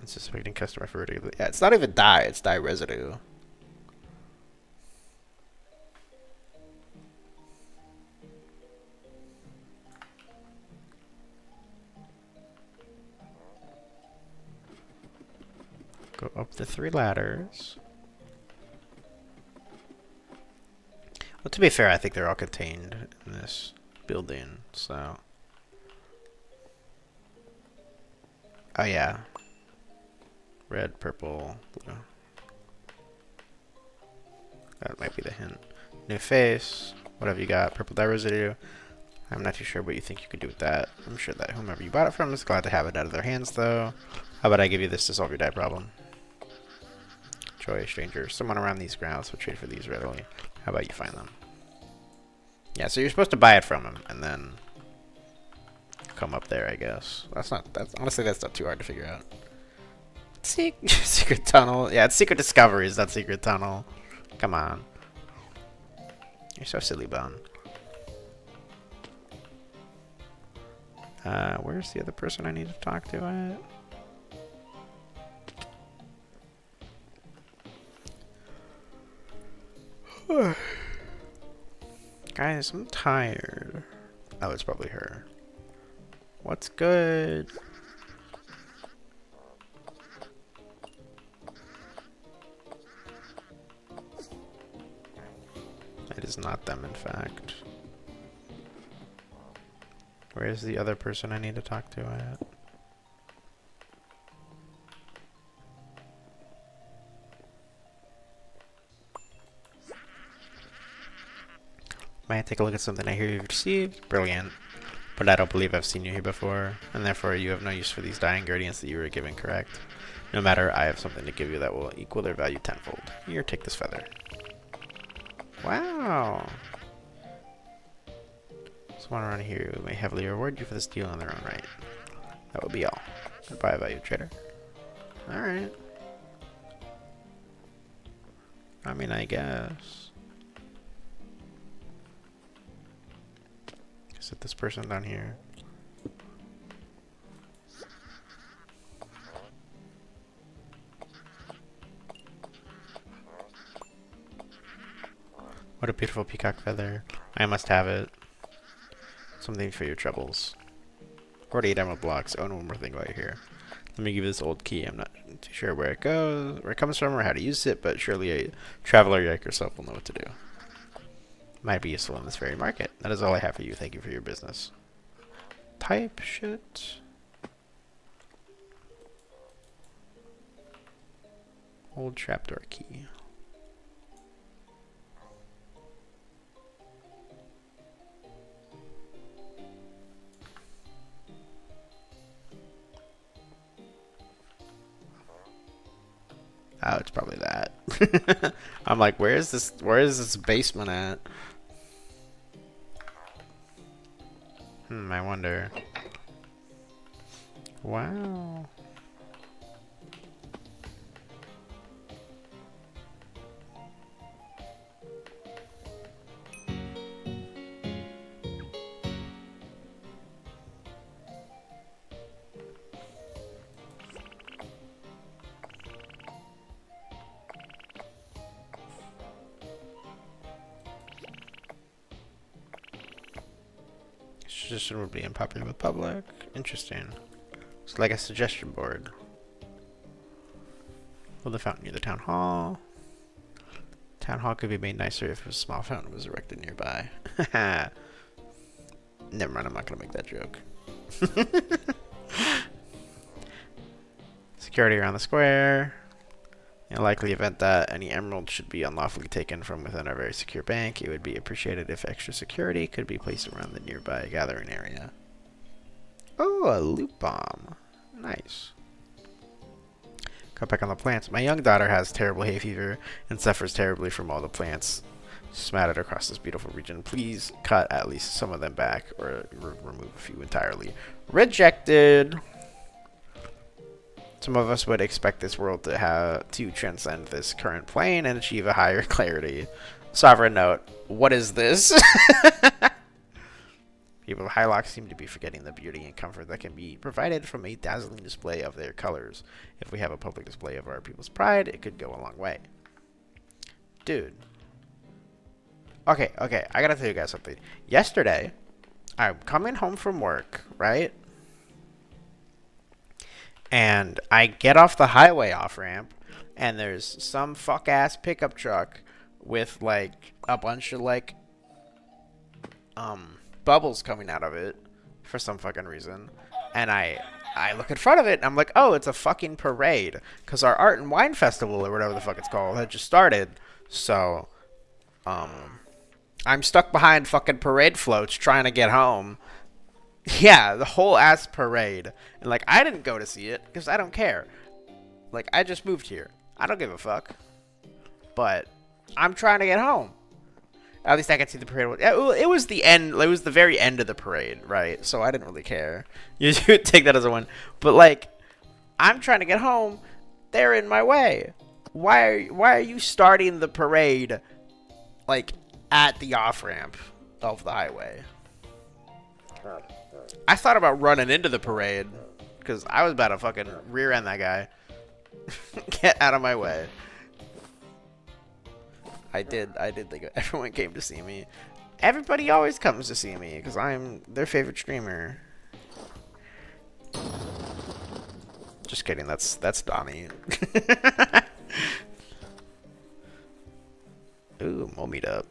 Unsuspecting customer for residue. Yeah, it's not even dye, it's dye residue. Go up the 3 ladders. Well, to be fair, I think they're all contained in this building, so... Oh, yeah. Red, purple, blue. That might be the hint. New face. What have you got? Purple dye residue. I'm not too sure what you think you could do with that. I'm sure that whomever you bought it from is glad to have it out of their hands, though. How about I give you this to solve your dye problem? Joy, stranger. Someone around these grounds will trade for these readily. How about you find them? Yeah, so you're supposed to buy it from him and then come up there, I guess. Honestly, that's not too hard to figure out. Secret tunnel. Yeah, it's secret discoveries, not secret tunnel. Come on. You're so silly, Bone. Where's the other person I need to talk to at? Guys, I'm tired. Oh, it's probably her. What's good? It is not them, in fact. Where's the other person I need to talk to at? May I take a look at something I hear you've received? Brilliant. But I don't believe I've seen you here before, and therefore you have no use for these dye ingredients that you were given, correct? No matter, I have something to give you that will equal their value tenfold. Here, take this feather. Wow! Someone around here who may heavily reward you for this deal in their own right. That will be all. Goodbye, value trader. Alright. I mean, I guess. Is it this person down here? What a beautiful peacock feather. I must have it. Something for your troubles. 48 emerald blocks. Oh, and one more thing while you're here. Let me give you this old key. I'm not too sure where it goes, where it comes from, or how to use it, but surely a traveler like yourself will know what to do. Might be useful in this very market. That is all I have for you. Thank you for your business. Type shit. Old trapdoor key. Oh, it's probably that. I'm like, where is this basement at? I wonder. Wow. Suggestion would be unpopular with public. Interesting. It's like a suggestion board. Well, the fountain near the town hall. Town hall could be made nicer if a small fountain was erected nearby. Never mind, I'm not gonna make that joke. Security around the square. In a likely event that any emerald should be unlawfully taken from within a very secure bank, it would be appreciated if extra security could be placed around the nearby gathering area. Oh, a loot bomb. Nice. Cut back on the plants. My young daughter has terrible hay fever and suffers terribly from all the plants smattered across this beautiful region. Please cut at least some of them back or remove a few entirely. Rejected. Some of us would expect this world to transcend this current plane and achieve a higher clarity. Sovereign note, what is this? People of Hylock seem to be forgetting the beauty and comfort that can be provided from a dazzling display of their colors. If we have a public display of our people's pride, it could go a long way. Dude. Okay, I gotta tell you guys something. Yesterday, I'm coming home from work, right? And I get off the highway off-ramp, and there's some fuck-ass pickup truck with, like, a bunch of, like, bubbles coming out of it for some fucking reason. And I look in front of it, and I'm like, oh, it's a fucking parade. Because our Art and Wine Festival, or whatever the fuck it's called, had just started. So, I'm stuck behind fucking parade floats trying to get home. Yeah, the whole ass parade. And, like, I didn't go to see it, because I don't care. Like, I just moved here. I don't give a fuck. But I'm trying to get home. At least I could see the parade. It was the end. It was the very end of the parade, right? So I didn't really care. You would take that as a win. But like, I'm trying to get home. They're in my way. Why are you starting the parade like at the off ramp of the highway? I thought about running into the parade because I was about to fucking rear end that guy. Get out of my way. I did think everyone came to see me. Everybody always comes to see me because I'm their favorite streamer. Just kidding, that's Donnie. Ooh, we'll meet up.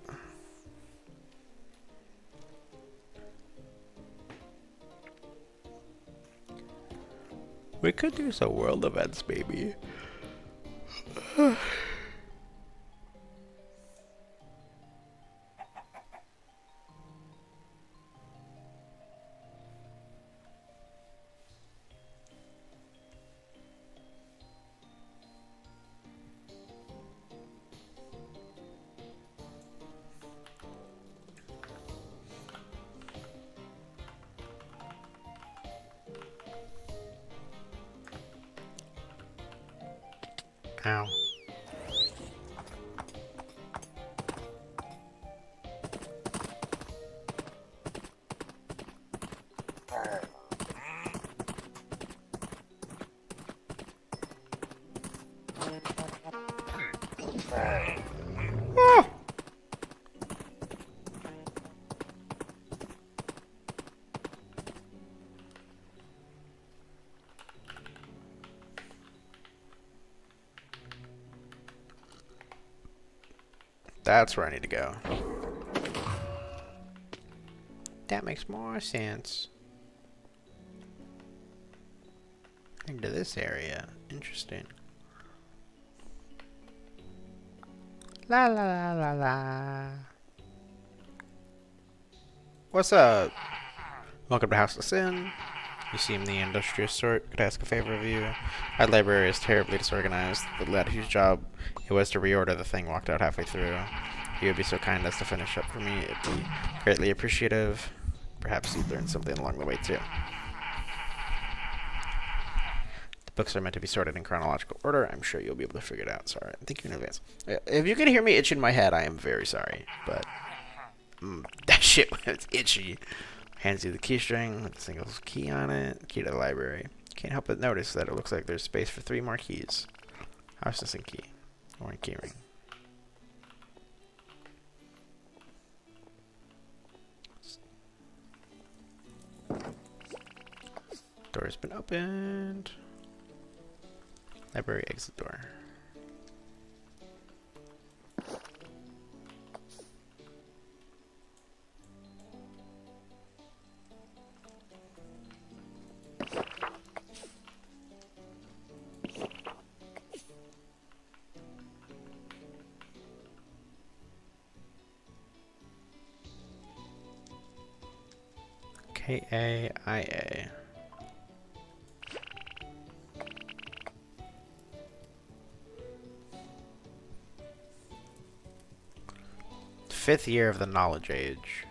We could do some world events, baby. Ow. That's where I need to go. That makes more sense. Into this area. Interesting. La la la la la. What's up? Welcome to House of Sin. You seem the industrious sort. Could I ask a favor of you? Our library is terribly disorganized. The lad whose job it was to reorder the thing walked out halfway through. If you would be so kind as to finish up for me, it'd be greatly appreciative. Perhaps you'd learn something along the way, too. The books are meant to be sorted in chronological order. I'm sure you'll be able to figure it out. Sorry. Thank you in advance. If you can hear me itching my head, I am very sorry. But that shit was itchy. Hands you the key string with a single key on it. Key to the library. Can't help but notice that it looks like there's space for 3 more keys. House missing key. Or a key ring. Door's been opened. Library exit door. K-A-I-A. Fifth year of the Knowledge Age.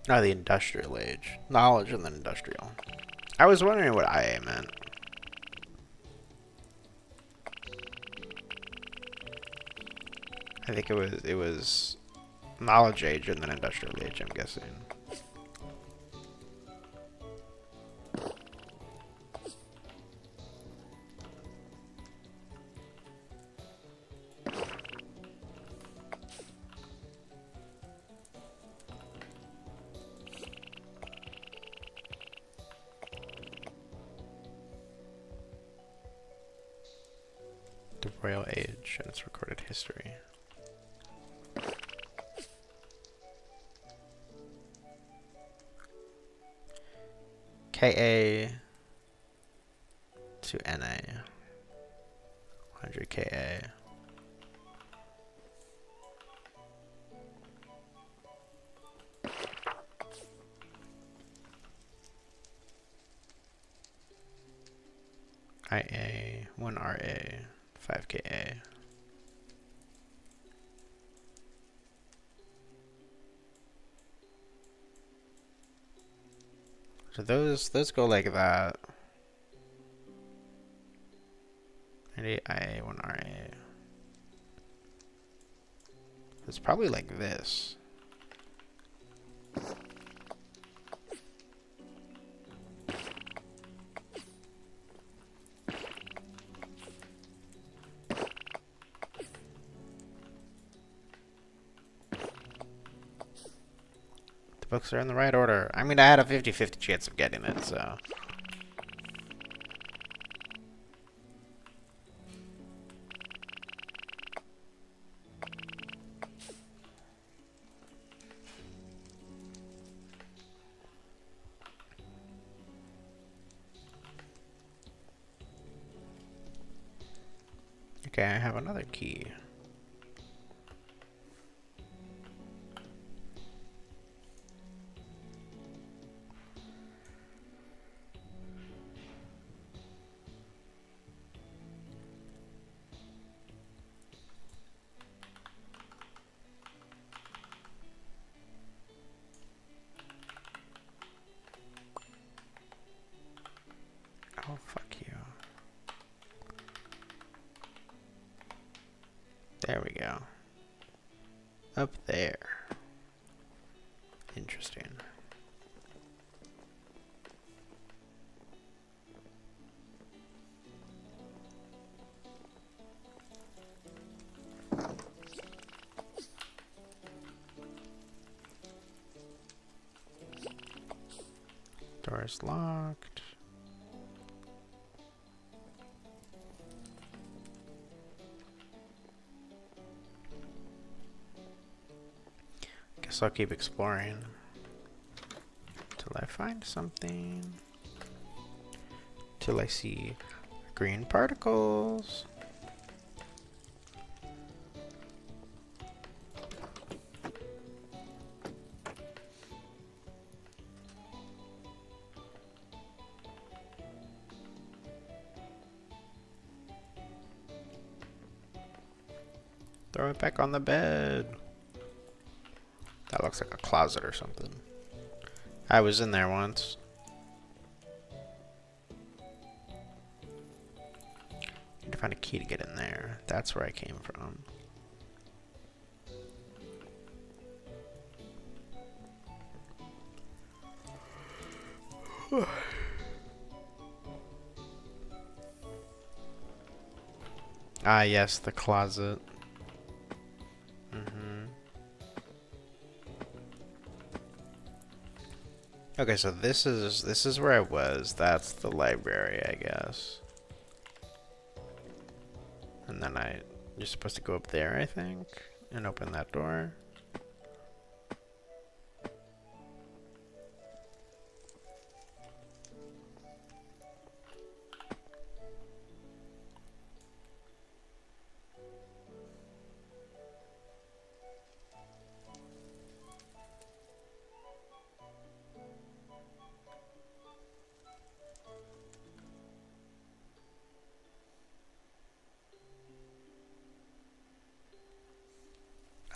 No, the Industrial Age. Knowledge and then Industrial. I was wondering what IA meant. I think it was Knowledge Age and then Industrial Age, I'm guessing. The Royal Age and its recorded history. KA to NA. 100 KA. IA, 1RA, 5KA. So those go like that. 98 IA, 1RA. It's probably like this. The books are in the right order. I mean, I had a 50-50 chance of getting it, so. Okay, I have another key. Oh, fuck you. There we go. Up there. Interesting. Door is locked. Guess I'll keep exploring till I find something. Till I see green particles. Throw it back on the bed. That looks like a closet or something. I was in there once. Need to find a key to get in there. That's where I came from. Ah, yes, the closet. Okay, so this is where I was. That's the library, I guess. And then you're supposed to go up there, I think, and open that door.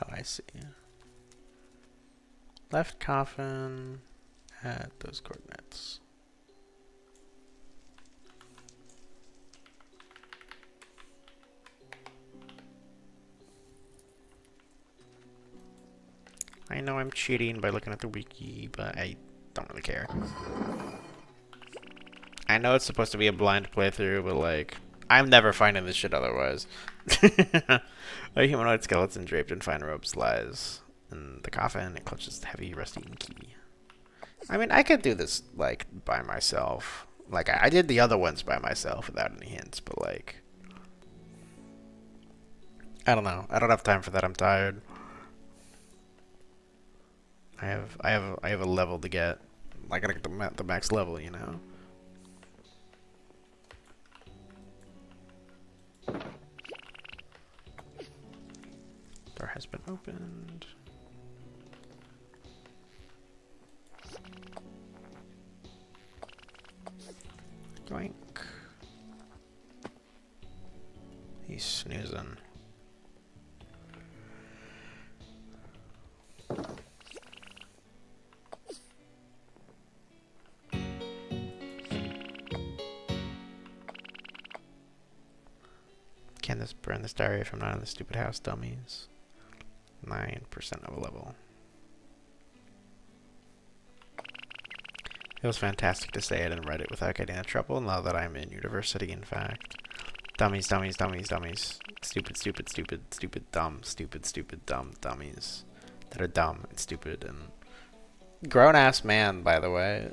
Oh, I see. Left coffin at those coordinates. I know I'm cheating by looking at the wiki, but I don't really care. I know it's supposed to be a blind playthrough, but like, I'm never finding this shit otherwise. A humanoid skeleton draped in fine robes lies in the coffin. It clutches the heavy, rusty key. I mean, I could do this, like, by myself. Like, I did the other ones by myself without any hints, but, like, I don't know. I don't have time for that. I'm tired. I have a level to get. I gotta get the max level, you know? Door has been opened. Yoink. He's snoozing. Can this burn this diary if I'm not in the stupid house, dummies? 9% of a level. It was fantastic to say it and write it without getting in trouble now that I'm in university, in fact. Dummies, dummies, dummies, dummies. Stupid, stupid, stupid, stupid, dumb, stupid, stupid, dumb, dummies. That are dumb and stupid and... Grown-ass man, by the way.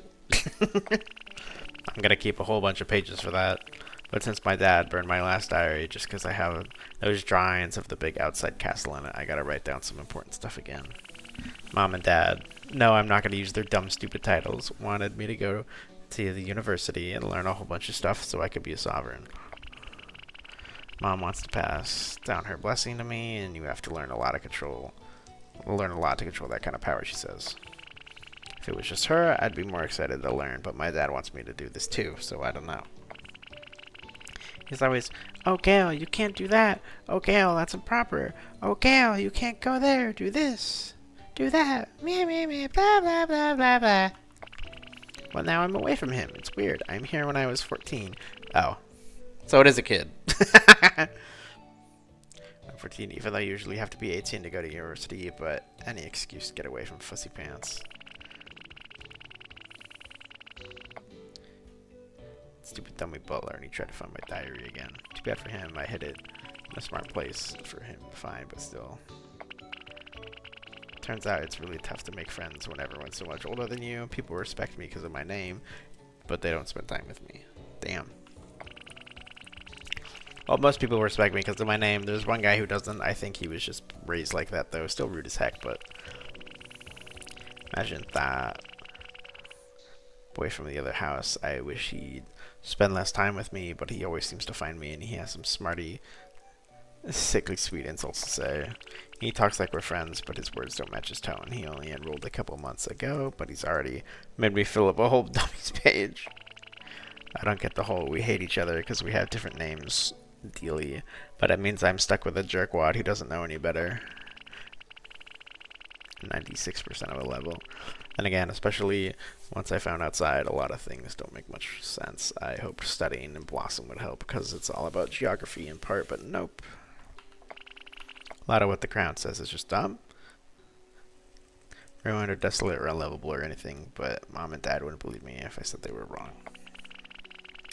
I'm gonna keep a whole bunch of pages for that. But since my dad burned my last diary just because I have those drawings of the big outside castle in it, I gotta write down some important stuff again. Mom and Dad, no, I'm not gonna use their dumb, stupid titles, wanted me to go to the university and learn a whole bunch of stuff so I could be a sovereign. Mom wants to pass down her blessing to me, and you have to learn a lot to control that kind of power, she says. If it was just her, I'd be more excited to learn, but my dad wants me to do this too, so I don't know. He's always, oh, Gale, you can't do that. Oh, Gale, that's improper. Oh, Gale, you can't go there. Do this. Do that. Meh, meh, meh, blah, blah, blah, blah, blah. Well, now I'm away from him. It's weird. I'm here when I was 14. Oh. So it is a kid. I'm 14, even though you usually have to be 18 to go to university, but any excuse to get away from fussy pants. Stupid dummy butler, and he tried to find my diary again. Too bad for him, I hid it in a smart place for him to find, but still. Turns out it's really tough to make friends when everyone's so much older than you. People respect me because of my name, but they don't spend time with me. Damn. Well, most people respect me because of my name. There's one guy who doesn't. I think he was just raised like that, though. Still rude as heck, but... Imagine that. Boy from the other house. I wish he'd spend less time with me, but he always seems to find me, and he has some smarty, sickly sweet insults to say. He talks like we're friends, but his words don't match his tone. He only enrolled a couple months ago, but he's already made me fill up a whole dummies page. I don't get the whole we hate each other because we have different names dealy, but it means I'm stuck with a jerkwad who doesn't know any better. 96% of a level. And again, especially once I found outside, a lot of things don't make much sense. I hoped studying in Blossom would help because it's all about geography in part, but nope. A lot of what the crown says is just dumb. Ruined or desolate or unlovable or anything, but Mom and Dad wouldn't believe me if I said they were wrong.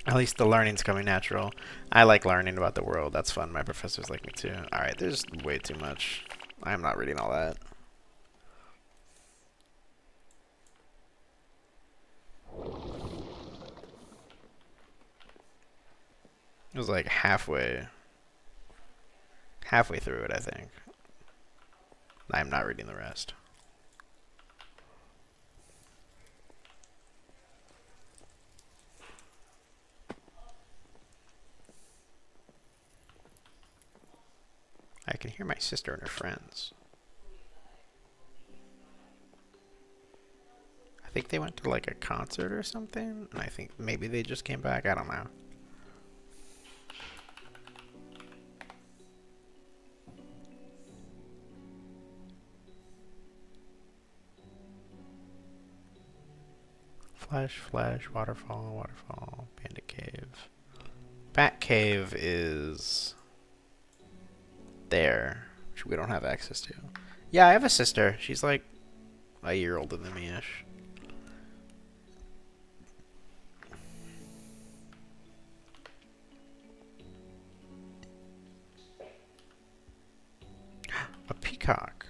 At least the learning's coming natural. I like learning about the world. That's fun. My professors like me too. Alright, there's way too much. I'm not reading all that. It was like halfway through it, I think. I'm not reading the rest. I can hear my sister and her friends. I think they went to like a concert or something, and I think maybe they just came back. I don't know. Flash, flash, waterfall, waterfall, Bandit Cave. Bat Cave is there, which we don't have access to. Yeah, I have a sister. She's like a year older than me-ish. A peacock.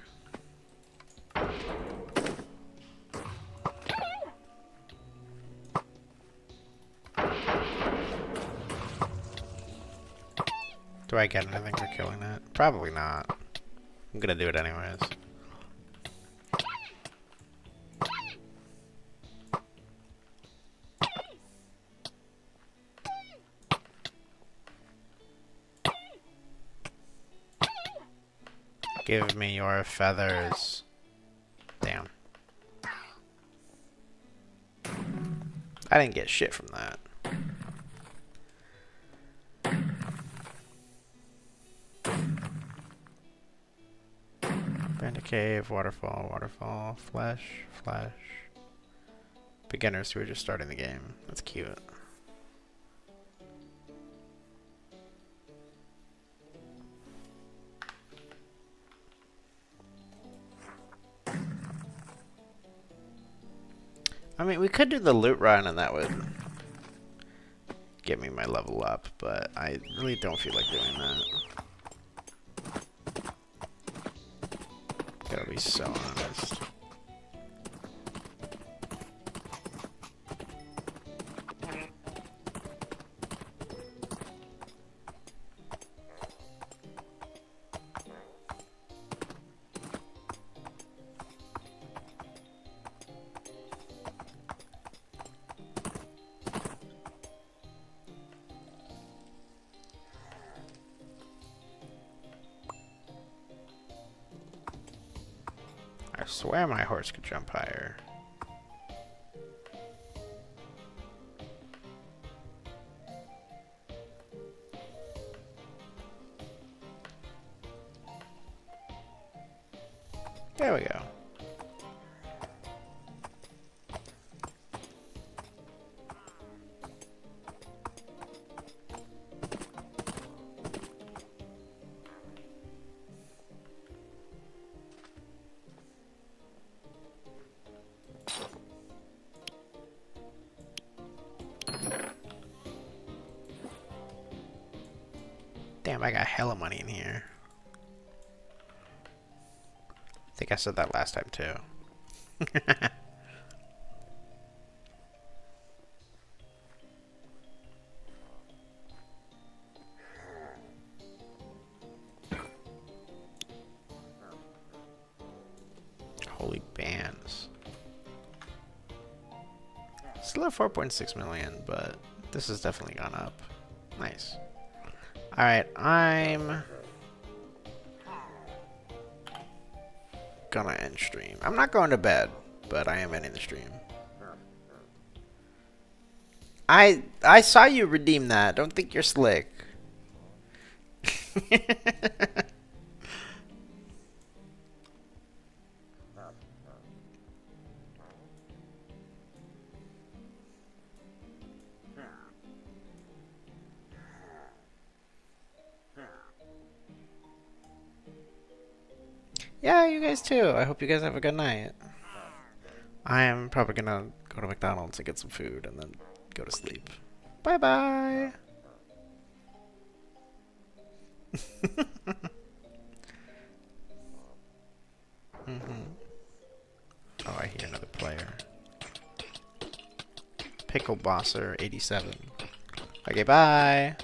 Do I get anything for killing it? Probably not. I'm gonna do it anyways. Give me your feathers. Damn. I didn't get shit from that. Find a cave, waterfall, waterfall, flash, flash. Beginners who are just starting the game. That's cute. I mean, we could do the loot run and that would get me my level up, but I really don't feel like doing that. Gotta be so honest. I swear my horse could jump higher. There we go. Damn, I got hella money in here. I think I said that last time too. Holy bands. Still at 4.6 million, but this has definitely gone up. Nice. Alright, I'm gonna end stream. I'm not going to bed, but I am ending the stream. I saw you redeem that. Don't think you're slick. Yeah, you guys too. I hope you guys have a good night. I am probably gonna go to McDonald's and get some food and then go to sleep. Bye bye. Oh, I hear another player. Pickle Bosser 87. Okay, bye.